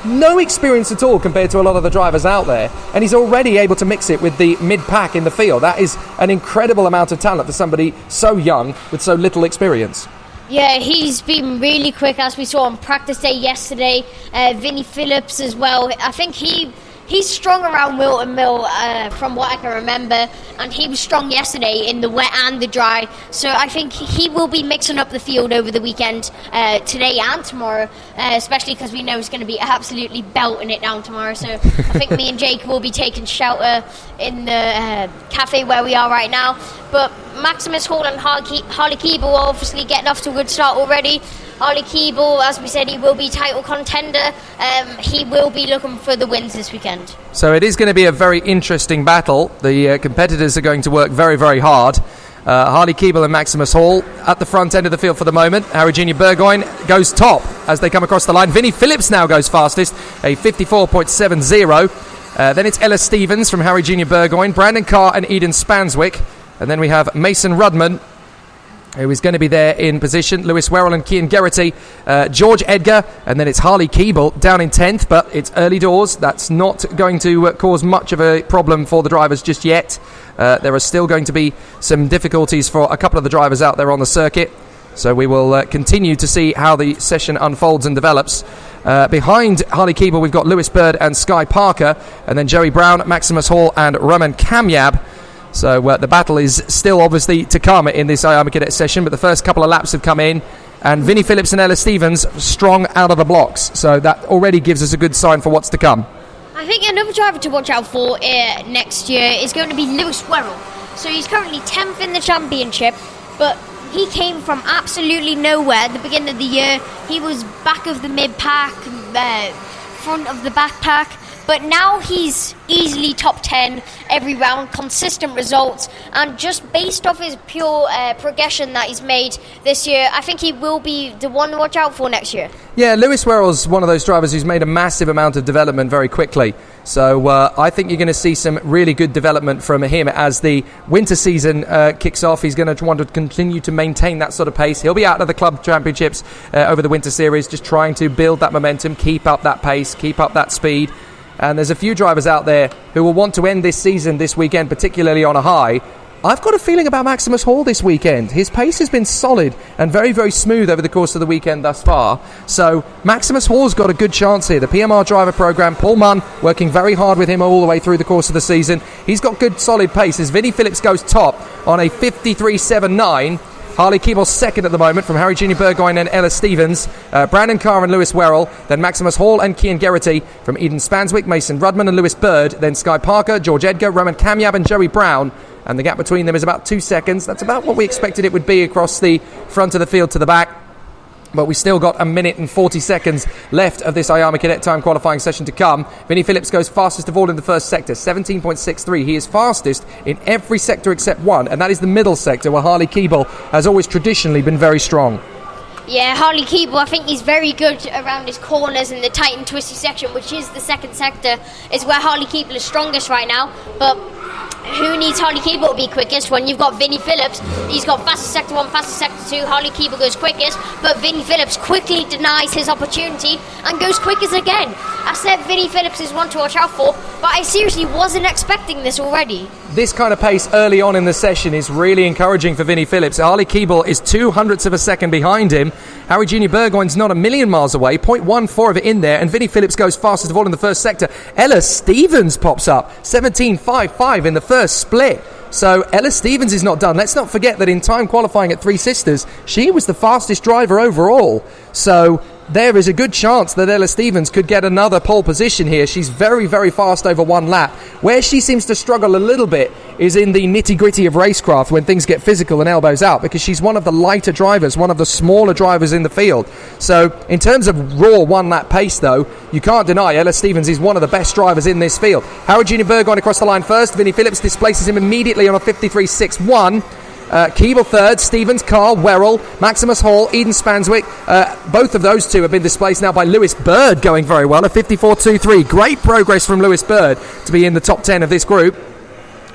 no experience at all compared to a lot of the drivers out there, and he's already able to mix it with the mid-pack in the field. That is an incredible amount of talent for somebody so young with so little experience. Yeah, he's been really quick, as we saw on practice day yesterday. Vinnie Phillips as well. I think he's strong around Whilton Mill from what I can remember, and he was strong yesterday in the wet and the dry, so I think he will be mixing up the field over the weekend, today and tomorrow, especially because we know he's going to be absolutely belting it down tomorrow. So I think me and Jake will be taking shelter in the cafe where we are right now. But Maximus Hall and Harley Keeble are obviously getting off to a good start already. Harley Keeble, as we said, he will be title contender. He will be looking for the wins this weekend. So it is going to be a very interesting battle. The competitors are going to work very, very hard. Harley Keeble and Maximus Hall at the front end of the field for the moment. Harry Junior Burgoyne goes top as they come across the line. Vinnie Phillips now goes fastest, a 54.70. Then it's Ella Stevens from Harry Junior Burgoyne, Brandon Carr and Eden Spanswick. And then we have Mason Rudman, who is going to be there in position. Lewis Werrell and Cian Geraghty, George Edgar, and then it's Harley Keeble down in 10th, but it's early doors. That's not going to cause much of a problem for the drivers just yet. There are still going to be some difficulties for a couple of the drivers out there on the circuit, so we will continue to see how the session unfolds and develops. Behind Harley Keeble, we've got Lewis Bird and Sky Parker, and then Joey Brown, Maximus Hall, and Roman Kamyab. So the battle is still obviously to come in this IAME Cadet session, but the first couple of laps have come in, and Vinnie Phillips and Ella Stevens strong out of the blocks. So that already gives us a good sign for what's to come. I think another driver to watch out for next year is going to be Lewis Werrell. So he's currently 10th in the championship, but he came from absolutely nowhere at the beginning of the year. He was back of the mid-pack, front of the backpack, but now he's easily top 10 every round, consistent results, and just based off his pure progression that he's made this year, I think he will be the one to watch out for next year. Yeah, Lewis Werrell's one of those drivers who's made a massive amount of development very quickly. So I think you're going to see some really good development from him as the winter season kicks off. He's going to want to continue to maintain that sort of pace. He'll be out of the club championships over the winter series, just trying to build that momentum, keep up that pace, keep up that speed. And there's a few drivers out there who will want to end this season this weekend, particularly on a high. I've got a feeling about Maximus Hall this weekend. His pace has been solid and very, very smooth over the course of the weekend thus far. So Maximus Hall's got a good chance here. The PMR driver program, Paul Munn, working very hard with him all the way through the course of the season. He's got good, solid pace as Vinnie Phillips goes top on a 53.79. Harley Keeble second at the moment from Harry Junior Burgoyne and Ella Stevens. Brandon Carr and Lewis Werrell. Then Maximus Hall and Cian Geraghty from Eden Spanswick, Mason Rudman and Lewis Bird. Then Sky Parker, George Edgar, Roman Kamyab and Joey Brown. And the gap between them is about 2 seconds. That's about what we expected it would be across the front of the field to the back. But we still got 1 minute and 40 seconds left of this IAME Cadet time qualifying session to come. Vinnie Phillips goes fastest of all in the first sector, 17.63. He is fastest in every sector except one, and that is the middle sector, where Harley Keeble has always traditionally been very strong. Yeah, Harley Keeble, I think he's very good around his corners in the tight and twisty section, which is the second sector, is where Harley Keeble is strongest right now. But who needs Harley Keeble to be quickest when you've got Vinnie Phillips? He's got fastest sector 1, fastest sector 2. Harley Keeble goes quickest, but Vinnie Phillips quickly denies his opportunity and goes quickest again. I said Vinnie Phillips is one to watch out for, but I seriously wasn't expecting this already. This kind of pace early on in the session is really encouraging for Vinnie Phillips. Harley Keeble is 0.02 of a second behind him. Harry Junior Burgoyne's not a million miles away, 0.14 of it in there, and Vinnie Phillips goes fastest of all in the first sector. Ella Stevens pops up, 17.55 in the first split. So Ella Stevens is not done. Let's not forget that in time qualifying at Three Sisters, she was the fastest driver overall. So there is a good chance that Ella Stevens could get another pole position here. She's very, very fast over one lap. Where she seems to struggle a little bit is in the nitty-gritty of racecraft when things get physical and elbows out, because she's one of the lighter drivers, one of the smaller drivers in the field. So in terms of raw one-lap pace, though, you can't deny Ella Stevens is one of the best drivers in this field. Howard Junior Burgoyne across the line first. Vinnie Phillips displaces him immediately on a 53.61. Keeble third, Stevens, Carl, Werrell, Maximus Hall, Eden Spanswick. Both of those two have been displaced now by Lewis Bird, going very well, a 54.23. Great progress from Lewis Bird to be in the top 10 of this group.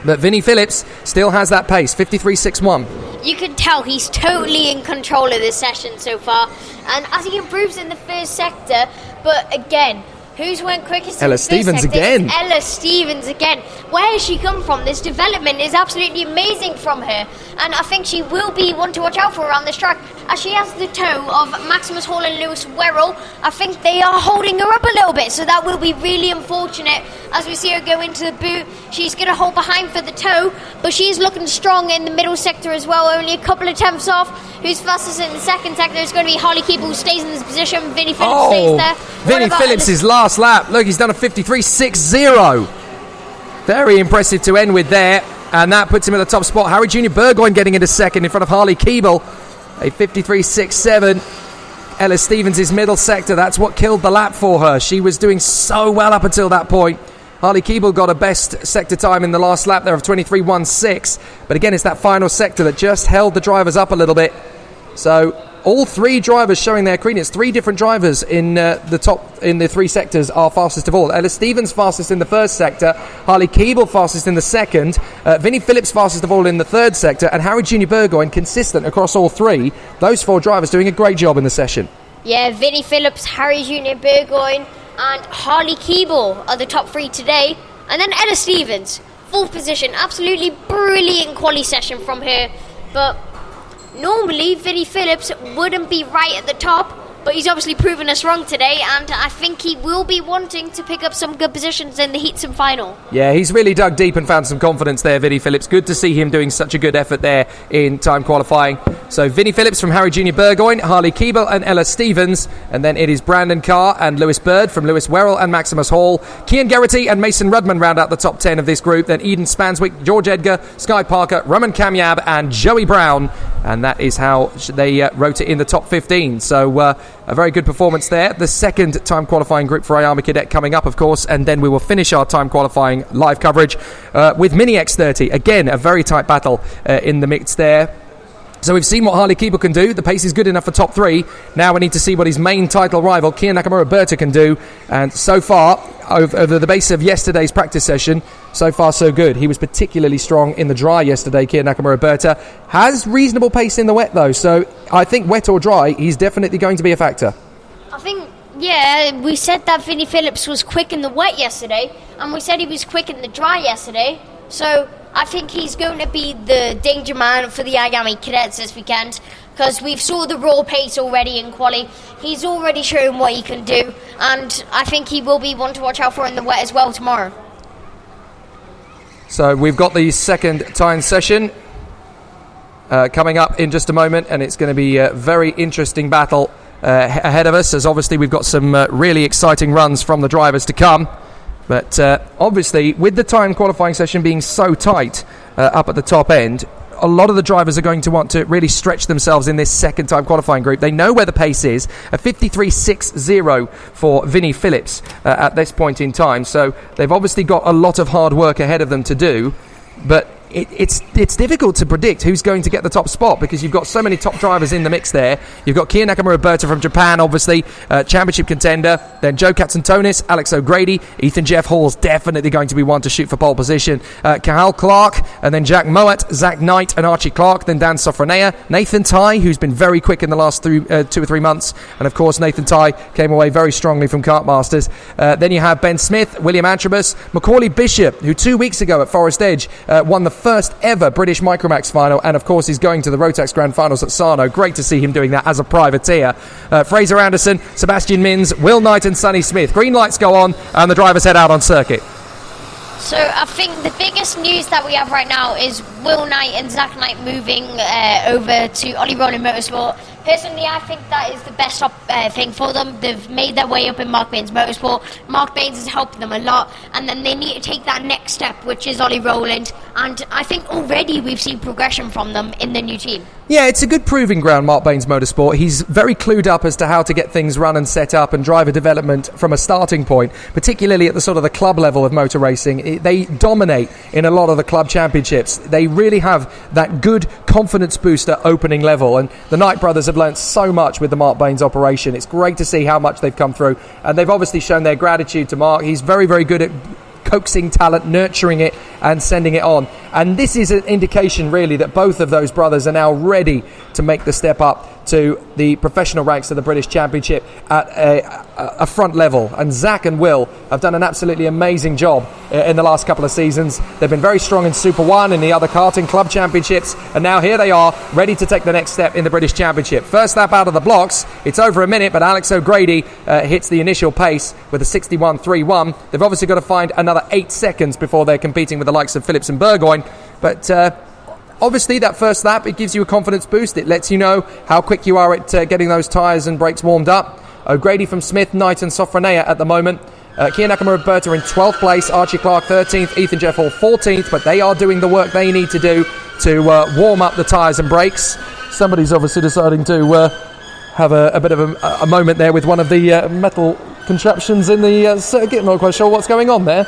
But Vinnie Phillips still has that pace, 53.61. You can tell he's totally in control of this session so far. And as he improves in the first sector, but again, who's went quickest? Ella Stevens again. Ella Stevens again. Where has she come from? This development is absolutely amazing from her, and I think she will be one to watch out for around this track, as she has the toe of Maximus Hall and Lewis Werrell. I think they are holding her up a little bit, so that will be really unfortunate as we see her go into the boot. She's going to hold behind for the toe, but she's looking strong in the middle sector as well, only a couple of tenths off. Who's fastest in the second sector is going to be Harley Keeble, who stays in this position. Vinnie Phillips stays there. Vinnie Phillips' last lap. Look, he's done a 53.60. Very impressive to end with there. And that puts him at the top spot. Howard Junior Burgoyne getting into second in front of Harley Keeble. A 53.67. Ella Stevens' middle sector. That's what killed the lap for her. She was doing so well up until that point. Harley Keeble got a best sector time in the last lap there of 23.16. But again, it's that final sector that just held the drivers up a little bit. So all three drivers showing their credence. Three different drivers in the top in the three sectors are fastest of all. Ella Stevens fastest in the first sector, Harley Keeble fastest in the second, Vinnie Phillips fastest of all in the third sector, and Howard Junior Burgoyne consistent across all three. Those four drivers doing a great job in the session. Yeah, Vinnie Phillips, Harry Junior Burgoyne and Harley Keeble are the top three today. And then Ella Stevens, fourth position. Absolutely brilliant quali session from her. But normally, Vinnie Phillips wouldn't be right at the top, but he's obviously proven us wrong today, and I think he will be wanting to pick up some good positions in the heats and final. Yeah, he's really dug deep and found some confidence there, Vinnie Phillips. Good to see him doing such a good effort there in time qualifying. So Vinnie Phillips from Harry Junior Burgoyne, Harley Keeble and Ella Stevens, and then it is Brandon Carr and Lewis Bird from Lewis Werrell and Maximus Hall. Cian Geraghty and Mason Rudman round out the top 10 of this group. Then Eden Spanswick, George Edgar, Sky Parker, Roman Kamyab and Joey Brown. And that is how they wrote it in the top 15. So a very good performance there. The second time qualifying group for IAME Cadet coming up, of course, and then we will finish our time qualifying live coverage with Mini X30. Again, a very tight battle in the mix there. So we've seen what Harley Keeble can do. The pace is good enough for top three. Now we need to see what his main title rival, Kian Nakamura-Berta, can do. And so far, over the base of yesterday's practice session, so far so good. He was particularly strong in the dry yesterday, Kian Nakamura-Berta. Has reasonable pace in the wet, though. So I think wet or dry, he's definitely going to be a factor. I think, yeah, we said that Vinnie Phillips was quick in the wet yesterday, and we said he was quick in the dry yesterday. So I think he's going to be the danger man for the IAME Cadets this weekend, because we've saw the raw pace already in quali. He's already shown what he can do, and I think he will be one to watch out for in the wet as well tomorrow. So we've got the second time session coming up in just a moment, and it's going to be a very interesting battle ahead of us, as obviously we've got some really exciting runs from the drivers to come. But obviously, with the time qualifying session being so tight up at the top end, a lot of the drivers are going to want to really stretch themselves in this second time qualifying group. They know where the pace is, a 53.60 for Vinnie Phillips at this point in time. So they've obviously got a lot of hard work ahead of them to do. But it's difficult to predict who's going to get the top spot, because you've got so many top drivers in the mix there. You've got Kian Nakamura-Berta from Japan, obviously, championship contender. Then Joe Katsantonis, Alex O'Grady, Ethan Jeff Hall's definitely going to be one to shoot for pole position. Cahal Clark, and then Jack Mowat, Zach Knight and Archie Clark. Then Dan Sofronea, Nathan Ty, who's been very quick in the last 2 or 3 months. And of course, Nathan Ty came away very strongly from Kartmasters. Then you have Ben Smith, William Antrobus, Macaulay Bishop, who 2 weeks ago at Forest Edge won the first ever British Micromax final, and of course he's going to the Rotax Grand Finals at Sarno. Great to see him doing that as a privateer. Fraser Anderson, Sebastian Mins, Will Knight and Sonny Smith. Green lights go on and the drivers head out on circuit. So I think the biggest news that we have right now is Will Knight and Zach Knight moving over to Ollie Rowland Motorsport. Personally, I think that is the best thing for them. They've made their way up in Mark Baines Motorsport. Mark Baines has helped them a lot, and then they need to take that next step, which is Ollie Rowland. And I think already we've seen progression from them in the new team. Yeah, it's a good proving ground, Mark Baines Motorsport. He's very clued up as to how to get things run and set up and driver development from a starting point, particularly at the sort of the club level of motor racing. They dominate in a lot of the club championships. They really have that good confidence booster opening level, and the Knight brothers have learnt so much with the Mark Baines operation. It's great to see how much they've come through, and they've obviously shown their gratitude to Mark. He's very, very good at coaxing talent, nurturing it and sending it on, and this is an indication really that both of those brothers are now ready to make the step up to the professional ranks of the British Championship at a front level. And Zach and Will have done an absolutely amazing job in the last couple of seasons. They've been very strong in Super 1 and the other karting club championships, and now here they are ready to take the next step in the British Championship. First lap out of the blocks, it's over a minute, but Alex O'Grady hits the initial pace with a 61.31. They've obviously got to find another 8 seconds before they're competing with the likes of Phillips and Burgoyne, but obviously that first lap, it gives you a confidence boost. It lets you know how quick you are at getting those tyres and brakes warmed up. O'Grady from Smith, Knight and Sofranea at the moment. Kia Nakamura-Berta in 12th place, Archie Clark 13th, Ethan Jeff Hall 14th, but they are doing the work they need to do to warm up the tyres and brakes. Somebody's obviously deciding to have a bit of a moment there with one of the metal contraptions in the circuit. I'm not quite sure what's going on there.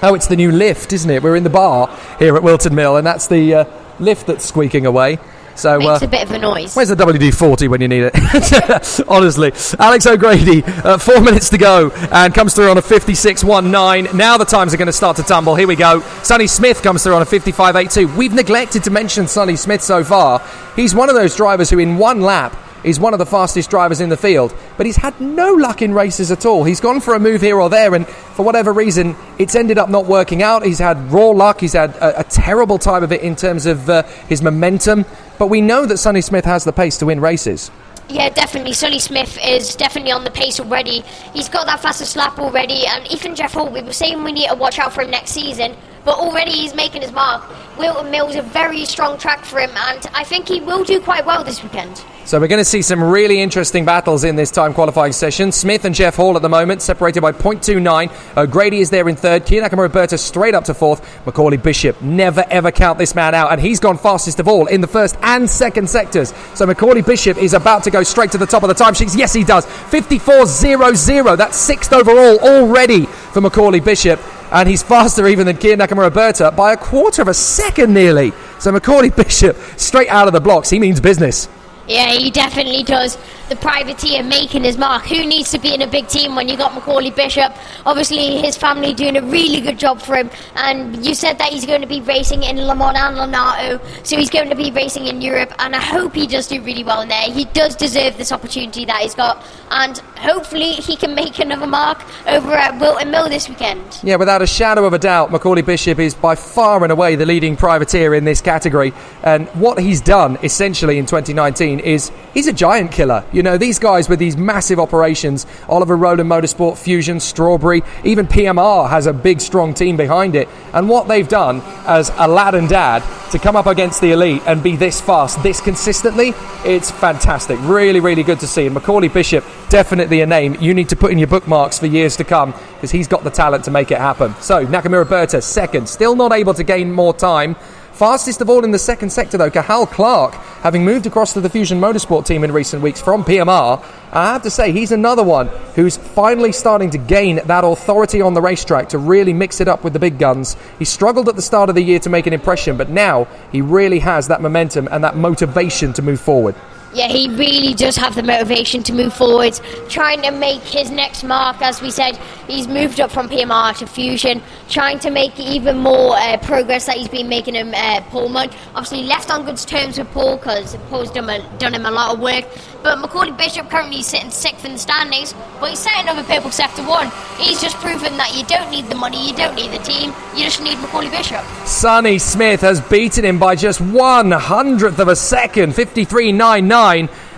Oh, it's the new lift, isn't it? We're in the bar here at Whilton Mill, and that's the lift that's squeaking away. So makes a bit of a noise. Where's the WD-40 when you need it? Honestly. Alex O'Grady, 4 minutes to go, and comes through on a 56.19. Now the times are going to start to tumble. Here we go. Sonny Smith comes through on a 55.82. We've neglected to mention Sonny Smith so far. He's one of those drivers who in one lap is one of the fastest drivers in the field, but he's had no luck in races at all. He's gone for a move here or there, and for whatever reason, it's ended up not working out. He's had raw luck. He's had a terrible time of it in terms of his momentum, but we know that Sonny Smith has the pace to win races. Yeah, definitely. Sonny Smith is definitely on the pace already. He's got that fastest lap already, and Ethan Jeff Hall, we were saying we need to watch out for him next season, but already he's making his mark. Whilton Mill is a very strong track for him, and I think he will do quite well this weekend. So we're going to see some really interesting battles in this time qualifying session. Smith and Jeff Hall at the moment, separated by 0.29. O'Grady is there in third. Kia Nakamura-Berta straight up to fourth. Macaulay Bishop, never ever count this man out, and he's gone fastest of all in the first and second sectors. So Macaulay Bishop is about to go straight to the top of the timesheets. Yes, he does. 54.00. That's sixth overall already for Macaulay Bishop, and he's faster even than Kia Nakamura-Berta by a quarter of a second nearly. So Macaulay Bishop straight out of the blocks. He means business. Yeah, he definitely does. The privateer making his mark. Who needs to be in a big team when you got Macaulay Bishop? Obviously, his family doing a really good job for him. And you said that he's going to be racing in Le Mans and Lonato, so he's going to be racing in Europe. And I hope he does do really well in there. He does deserve this opportunity that he's got. And hopefully, he can make another mark over at Whilton Mill this weekend. Yeah, without a shadow of a doubt, Macaulay Bishop is by far and away the leading privateer in this category. And what he's done, essentially, in 2019 is he's a giant killer. You know, these guys with these massive operations, Oliver Rowland Motorsport, Fusion, Strawberry, even PMR has a big, strong team behind it. And what they've done as a lad and dad to come up against the elite and be this fast, this consistently, it's fantastic. Really, really good to see. And Macaulay Bishop, definitely a name you need to put in your bookmarks for years to come, because he's got the talent to make it happen. So, Nakamura-Berta, second, still not able to gain more time. Fastest of all in the second sector, though, Cahal Clark, having moved across to the Fusion Motorsport team in recent weeks from PMR. I have to say, he's another one who's finally starting to gain that authority on the racetrack to really mix it up with the big guns. He struggled at the start of the year to make an impression, but now he really has that momentum and that motivation to move forward. Yeah, he really does have the motivation to move forward, trying to make his next mark. As we said, he's moved up from PMR to Fusion, trying to make even more progress that he's been making him Paul Mudd. Obviously left on good terms with Paul, because Paul's done him a lot of work. But Macaulay Bishop currently sitting sixth in the standings, but he's setting up a purple sector one. He's just proven that you don't need the money, you don't need the team, you just need Macaulay Bishop. Sonny Smith has beaten him by just 1/100th of a second, 53.99.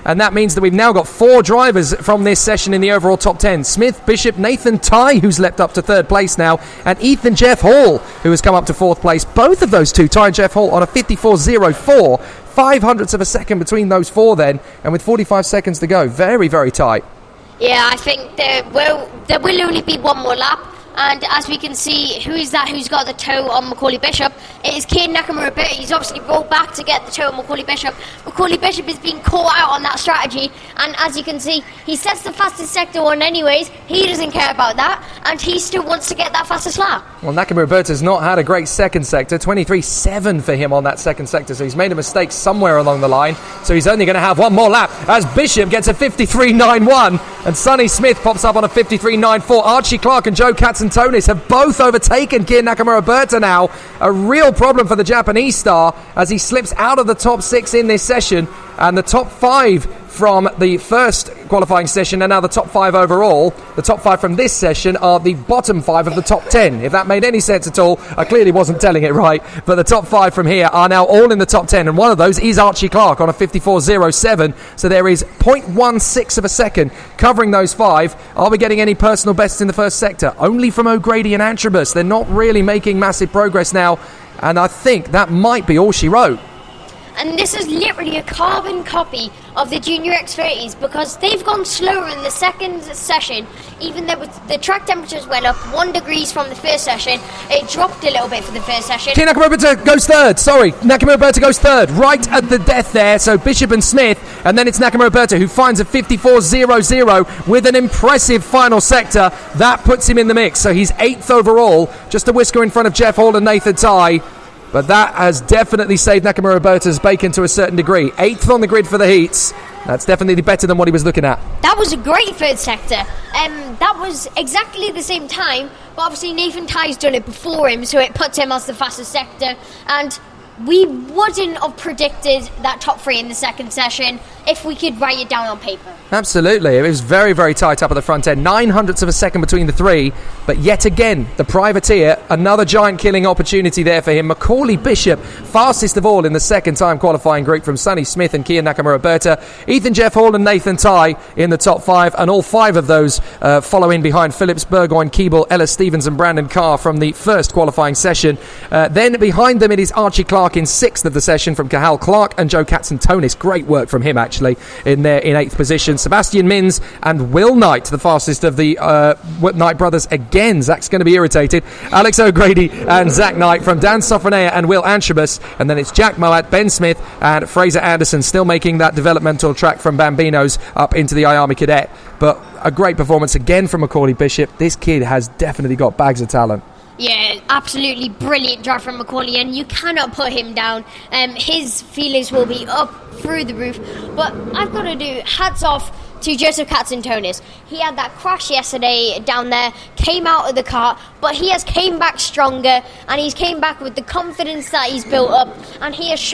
and that means that we've now got 4 drivers from this session in the overall top 10. Smith, Bishop, Nathan Ty, who's leapt up to 3rd place now, and Ethan Jeff Hall, who has come up to 4th place. Both of those two, Ty and Jeff Hall, on a 54.04. 0.05 of a second between those 4 then, and with 45 seconds to go. Very, very tight. Yeah, I think there will only be one more lap. And as we can see, who's got the toe on Macaulay Bishop? It is Kane Nakamura. He's obviously rolled back to get the toe on Macaulay Bishop. Macaulay Bishop is being caught out on that strategy. And as you can see, he sets the fastest sector one anyways. He doesn't care about that. And he still wants to get that fastest lap. Well, Nakamura Berta's not had a great second sector. 23.7 for him on that second sector. So he's made a mistake somewhere along the line. So he's only going to have one more lap as Bishop gets a 53.91. And Sonny Smith pops up on a 53.94. Archie Clark and Joe Katzentonis have both overtaken Kier Nakamura Berta now. A real problem for the Japanese star as he slips out of the top 6 in this session. And the top 5 from the first qualifying session and now the top 5 overall. The top 5 from this session are the bottom 5 of the top 10. If that made any sense at all, I clearly wasn't telling it right. But the top 5 from here are now all in the top 10. And one of those is Archie Clark on a 54.07. So there is 0.16 of a second covering those 5. Are we getting any personal bests in the first sector? Only from O'Grady and Antrobus. They're not really making massive progress now. And I think that might be all she wrote. And this is literally a carbon copy of the Junior X30s because they've gone slower in the second session. Even though the track temperatures went up 1 degree from the first session, it dropped a little bit for the first session. Nakamura Berta goes 3rd. Sorry, Nakamura Berta goes 3rd. Right at the death there. So Bishop and Smith, and then it's Nakamura Berta who finds a 54.00 with an impressive final sector. That puts him in the mix. So he's 8th overall, just a whisker in front of Jeff Hall and Nathan Ty. But that has definitely saved Nakamura Berta's bacon to a certain degree. 8th on the grid for the heats. That's definitely better than what he was looking at. That was a great third sector. That was exactly the same time, but obviously Nathan Ty's done it before him, so it puts him as the fastest sector. And we wouldn't have predicted that top 3 in the second session if we could write it down on paper. Absolutely. It was very, very tight up at the front end. 0.09 of a second between the 3. But yet again, the privateer, another giant killing opportunity there for him. Macaulay Bishop, fastest of all in the second time qualifying group from Sonny Smith and Kier Nakamura Berta. Ethan Jeff Hall and Nathan Ty in the top 5. And all 5 of those follow in behind Phillips, Burgoyne, Keeble, Ellis Stevens and Brandon Carr from the first qualifying session. Then behind them it is Archie Clark in 6th of the session from Cahal Clark and Joe Katzentonis. Great work from him actually in 8th position. Sebastian Mins and Will Knight, the fastest of the Knight brothers again. Zach's going to be irritated. Alex O'Grady and Zach Knight from Dan Sofronea and Will Antrobus. And then it's Jack Moat, Ben Smith and Fraser Anderson still making that developmental track from Bambinos up into the IAME Cadet. But a great performance again from Macaulay Bishop. This kid has definitely got bags of talent. Yeah, absolutely brilliant drive from Macaulay, and you cannot put him down. His feelings will be up through the roof. But I've got to do hats off to Joseph Katzentonis. He had that crash yesterday down there, came out of the car, but he has came back stronger, and he's came back with the confidence that he's built up, and he has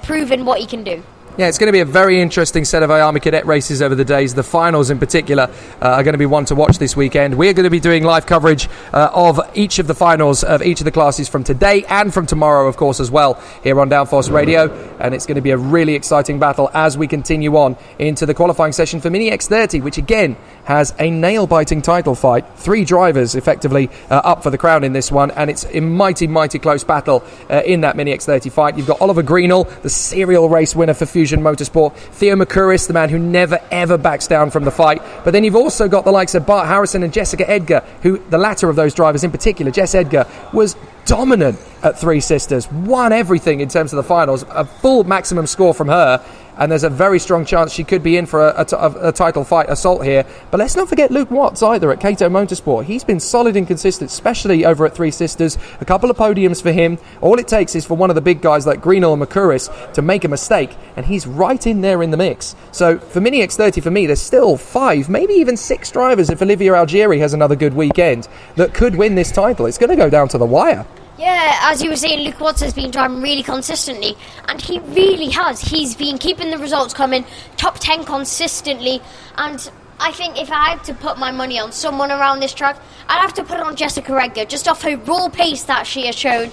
proven what he can do. Yeah, it's going to be a very interesting set of IAME Cadet races over the days. The finals in particular are going to be one to watch this weekend. We're going to be doing live coverage of each of the finals of each of the classes from today and from tomorrow, of course, as well, here on Downforce Radio. And it's going to be a really exciting battle as we continue on into the qualifying session for Mini X30, which again has a nail-biting title fight. 3 drivers effectively up for the crown in this one, and it's a mighty, mighty close battle in that Mini X30 fight. You've got Oliver Greenall, the serial race winner for Fusion Motorsport, Theo McCurris, the man who never ever backs down from the fight. But then you've also got the likes of Bart Harrison and Jessica Edgar, who the latter of those drivers in particular, Jess Edgar, was dominant at Three Sisters, won everything in terms of the finals, a full maximum score from her. And there's a very strong chance she could be in for a title fight assault here. But let's not forget Luke Watts either at Cato Motorsport. He's been solid and consistent, especially over at Three Sisters. A couple of podiums for him. All it takes is for one of the big guys like Greenall and McCurris to make a mistake, and he's right in there in the mix. So for Mini X30, for me, there's still 5, maybe even 6 drivers if Olivia Algieri has another good weekend that could win this title. It's going to go down to the wire. Yeah, as you were saying, Luke Watts has been driving really consistently, and he really has. He's been keeping the results coming, top 10 consistently, and I think if I had to put my money on someone around this track, I'd have to put it on Jessica Edgar, just off her raw pace that she has shown.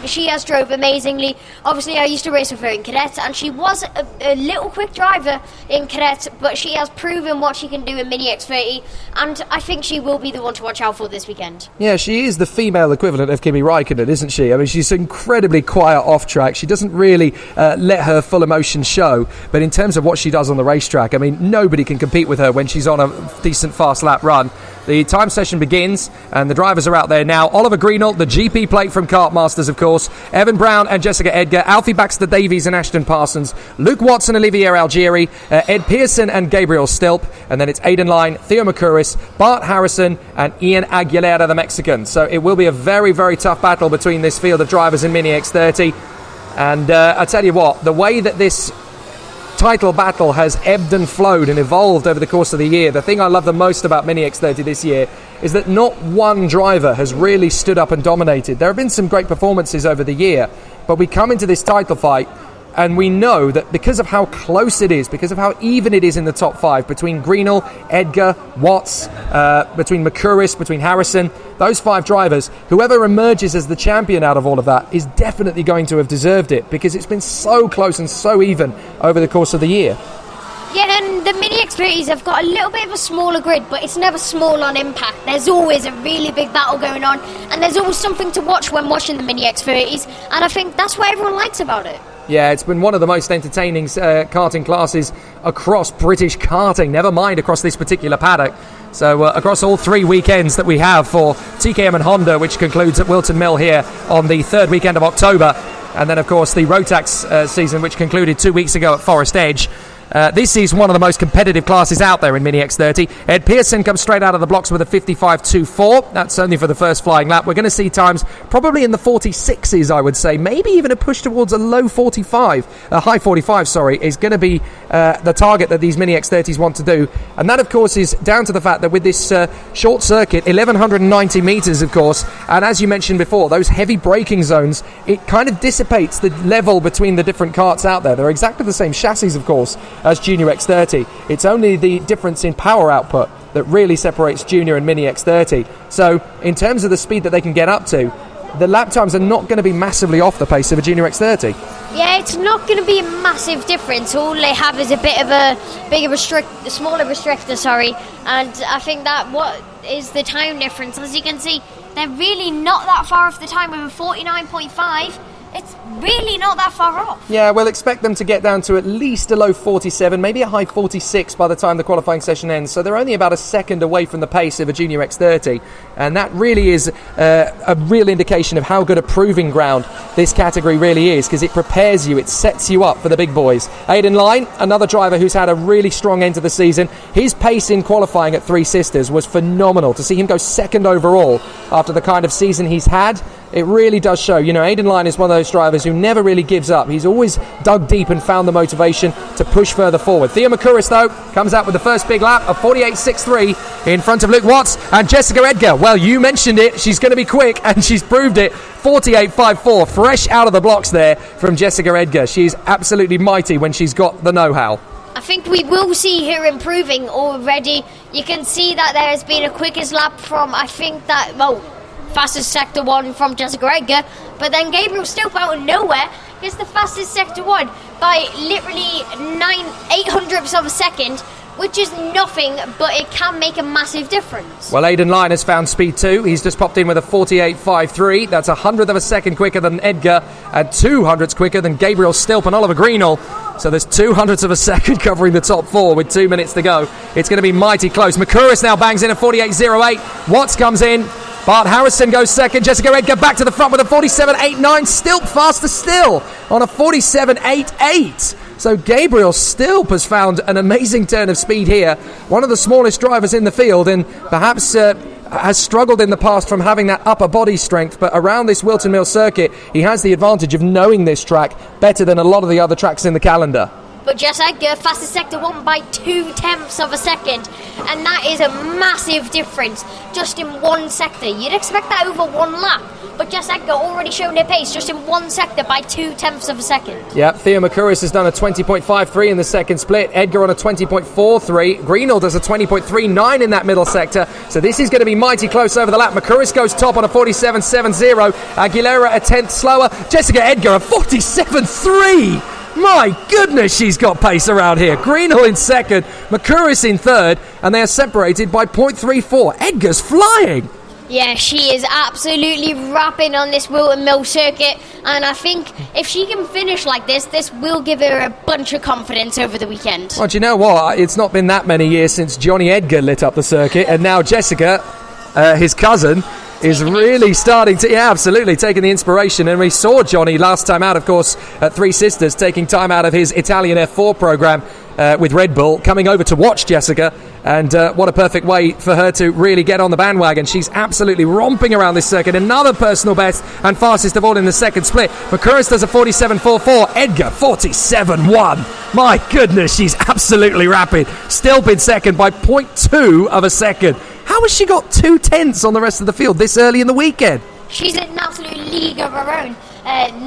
She has drove amazingly. Obviously, I used to race with her in cadets, and she was a little quick driver in cadets, but she has proven what she can do in Mini X30, and I think she will be the one to watch out for this weekend. Yeah, she is the female equivalent of Kimi Räikkönen, isn't she? I mean, she's incredibly quiet off track. She doesn't really let her full emotion show, but in terms of what she does on the racetrack, I mean, nobody can compete with her when she's on a decent fast lap run. The time session begins, and the drivers are out there now. Oliver Greenall, the GP plate from Kartmasters, of course. Evan Brown and Jessica Edgar. Alfie Baxter Davies and Ashton Parsons. Luke Watson, Olivier Algieri. Ed Pearson and Gabriel Stilp. And then it's Aidan Lyne, Theo McCurris, Bart Harrison, and Ian Aguilera, the Mexican. So it will be a very, very tough battle between this field of drivers in Mini X30. And I tell you what, the way that this title battle has ebbed and flowed and evolved over the course of the year. The thing I love the most about Mini X30 this year is that not one driver has really stood up and dominated. There have been some great performances over the year, but we come into this title fight and we know that because of how close it is, because of how even it is in the top five, between Greenall, Edgar, Watts, between McCurris, between Harrison, those five drivers, whoever emerges as the champion out of all of that is definitely going to have deserved it, because it's been so close and so even over the course of the year. Yeah, and the Mini X30s have got a little bit of a smaller grid, but it's never small on impact. There's always a really big battle going on, and there's always something to watch when watching the Mini X30s, and I think that's what everyone likes about it. Yeah, it's been one of the most entertaining karting classes across British karting, never mind across this particular paddock. So across all 3 weekends that we have for TKM and Honda, which concludes at Whilton Mill here on the 3rd weekend of October. And then, of course, the Rotax season, which concluded 2 weeks ago at Forest Edge. This is one of the most competitive classes out there in Mini X30. Ed Pearson comes straight out of the blocks with a 55.24. That's only for the first flying lap. We're going to see times probably in the 46s, I would say. Maybe even a push towards a low 45. A high 45, sorry, is going to be the target that these Mini X30s want to do. And that, of course, is down to the fact that with this short circuit, 1,190 metres, of course, and as you mentioned before, those heavy braking zones, it kind of dissipates the level between the different karts out there. They're exactly the same chassis, of course, as Junior X30. It's only the difference in power output that really separates Junior and Mini X30. So in terms of the speed that they can get up to, the lap times are not going to be massively off the pace of a Junior X30. Yeah, it's not going to be a massive difference. All they have is a bit of a smaller restrictor, and I think that what is the time difference. As you can see, they're really not that far off the time with a 49.5. It's really not that far off. Yeah, we'll expect them to get down to at least a low 47, maybe a high 46 by the time the qualifying session ends. So they're only about a second away from the pace of a Junior X30. And that really is a real indication of how good a proving ground this category really is, because it prepares you, it sets you up for the big boys. Aidan Lyne, another driver who's had a really strong end to the season. His pace in qualifying at Three Sisters was phenomenal. To see him go second overall after the kind of season he's had, it really does show. You know, Aidan Lyne is one of those drivers who never really gives up. He's always dug deep and found the motivation to push further forward. Theo McCurris, though, comes out with the first big lap of 48.63 in front of Luke Watts and Jessica Edgar. Well, you mentioned it. She's going to be quick, and she's proved it. 48.54, fresh out of the blocks there from Jessica Edgar. She's absolutely mighty when she's got the know-how. I think we will see her improving already. You can see that there has been a quickest lap from, fastest sector 1 from Jessica Edgar, but then Gabriel Stilp out of nowhere is the fastest sector 1 by literally 800ths of a second, which is nothing, but it can make a massive difference. Well, Aidan Lyne has found speed too. He's just popped in with a 48.53. That's 100th of a second quicker than Edgar and 200ths quicker than Gabriel Stilp and Oliver Greenall. So there's 200ths of a second covering the top 4 with 2 minutes to go. It's going to be mighty close. McCurris now bangs in a 48.08. Watts comes in. Bart Harrison goes second. Jessica Edgar back to the front with a 47.89. Stilp faster still on a 47.88. So Gabriel Stilp has found an amazing turn of speed here. One of the smallest drivers in the field, and perhaps has struggled in the past from having that upper body strength. But around this Whilton Mill circuit, he has the advantage of knowing this track better than a lot of the other tracks in the calendar. But Jess Edgar, fastest sector 1 by 0.2 of a second. And that is a massive difference just in one sector. You'd expect that over one lap. but Jess Edgar already showing her pace just in one sector by 0.2 of a second. Yep, Thea McCurris has done a 20.53 in the second split. Edgar on a 20.43. Greenall does a 20.39 in that middle sector. So this is going to be mighty close over the lap. McCurris goes top on a 47.70. Aguilera a 10th slower. Jessica Edgar a 47.3. My goodness, she's got pace around here. Greenall in second, McCurris in third, and they are separated by 0.34. Edgar's flying. Yeah, she is absolutely rapping on this Whilton Mill circuit, and I think if she can finish like this will give her a bunch of confidence over the weekend. Well, do you know what? It's not been that many years since Johnny Edgar lit up the circuit, and now Jessica, his cousin, is really starting to, absolutely, taking the inspiration. And we saw Johnny last time out, of course, at Three Sisters, taking time out of his Italian F4 program with Red Bull, coming over to watch Jessica. And what a perfect way for her to really get on the bandwagon. She's absolutely romping around this circuit. Another personal best and fastest of all in the second split. McCurris does a 47.44. Edgar, 47.1. My goodness, she's absolutely rapid. Still been second by 0.2 of a second. How has she got 0.2 on the rest of the field this early in the weekend? She's in an absolute league of her own.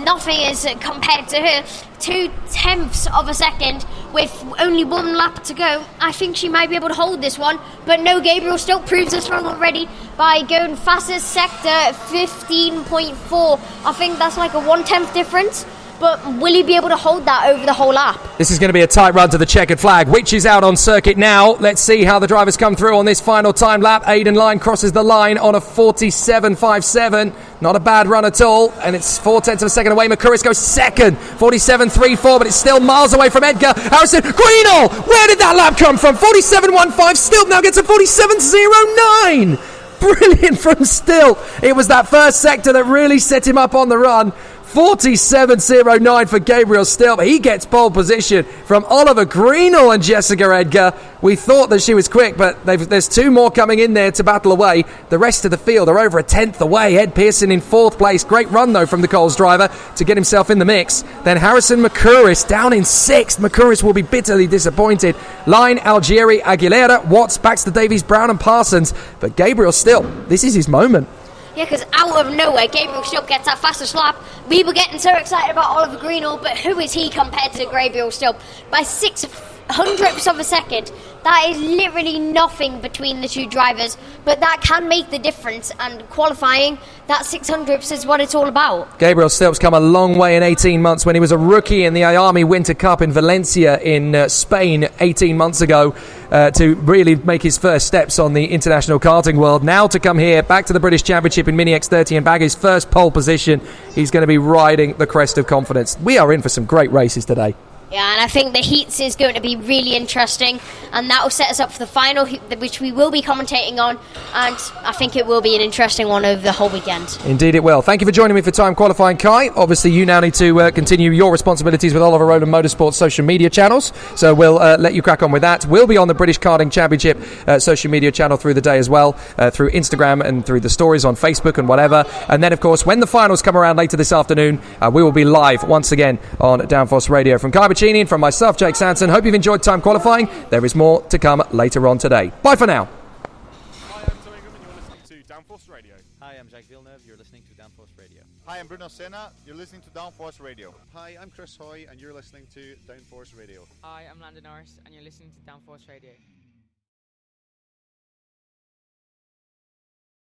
Nothing is compared to her. 0.2 of a second with only one lap to go. I think she might be able to hold this one, but no, Gabriel still proves us wrong already by going fastest sector 15.4. I think that's like a 1/10 difference. But will he be able to hold that over the whole lap? This is going to be a tight run to the checkered flag, which is out on circuit now. Let's see how the drivers come through on this final time lap. Aidan Line crosses the line on a 47.57. Not a bad run at all, and it's 0.4 of a second away. McCurris goes second, 47.34, but it's still miles away from Edgar. Harrison, Greenall, where did that lap come from? 47.15, Still now gets a 47.09. Brilliant from Still. It was that first sector that really set him up on the run. 47.09 for Gabriel Still. He gets pole position from Oliver Greenall and Jessica Edgar. We thought that she was quick, but there's two more coming in there to battle away. The rest of the field are over a 10th away. Ed Pearson in 4th place. Great run, though, from the Coles driver to get himself in the mix. Then Harrison McCurris down in 6th. McCurris will be bitterly disappointed. Line, Algieri, Aguilera, Watts, Baxter Davies, Brown and Parsons. But Gabriel Still, this is his moment. Yeah, because out of nowhere, Gabriel Still gets that fastest lap. We were getting so excited about Oliver Greenall, but who is he compared to Gabriel Still? By 0.06 of a second. That is literally nothing between the two drivers, but that can make the difference, and qualifying, that 0.06 is what it's all about. Gabriel Still's come a long way in 18 months when he was a rookie in the IAME Winter Cup in Valencia in Spain 18 months ago to really make his first steps on the international karting world. Now to come here, back to the British Championship in Mini X30 and bag his first pole position. He's going to be riding the crest of confidence. We are in for some great races today. Yeah, and I think the heats is going to be really interesting, and that will set us up for the final, which we will be commentating on, and I think it will be an interesting one over the whole weekend. Indeed it will. Thank you for joining me for time qualifying, Kai. Obviously, you now need to continue your responsibilities with Oliver Rowland Motorsports social media channels, so we'll let you crack on with that. We'll be on the British Karting Championship social media channel through the day as well, through Instagram and through the stories on Facebook and whatever. And then, of course, when the finals come around later this afternoon, we will be live once again on Downforce Radio. From Kai Bachini and from myself, Jake Sanson, hope you've enjoyed time qualifying. There is more to come later on today. Bye for now. Hi, I'm Tom Ingram and you're listening to Downforce Radio. Hi, I'm Jake Villeneuve. You're listening to Downforce Radio. Hi, I'm Bruno Senna. You're listening to Downforce Radio. Hi, I'm Chris Hoy, and you're listening to Downforce Radio. Hi, I'm Landon Norris, and you're listening to Downforce Radio.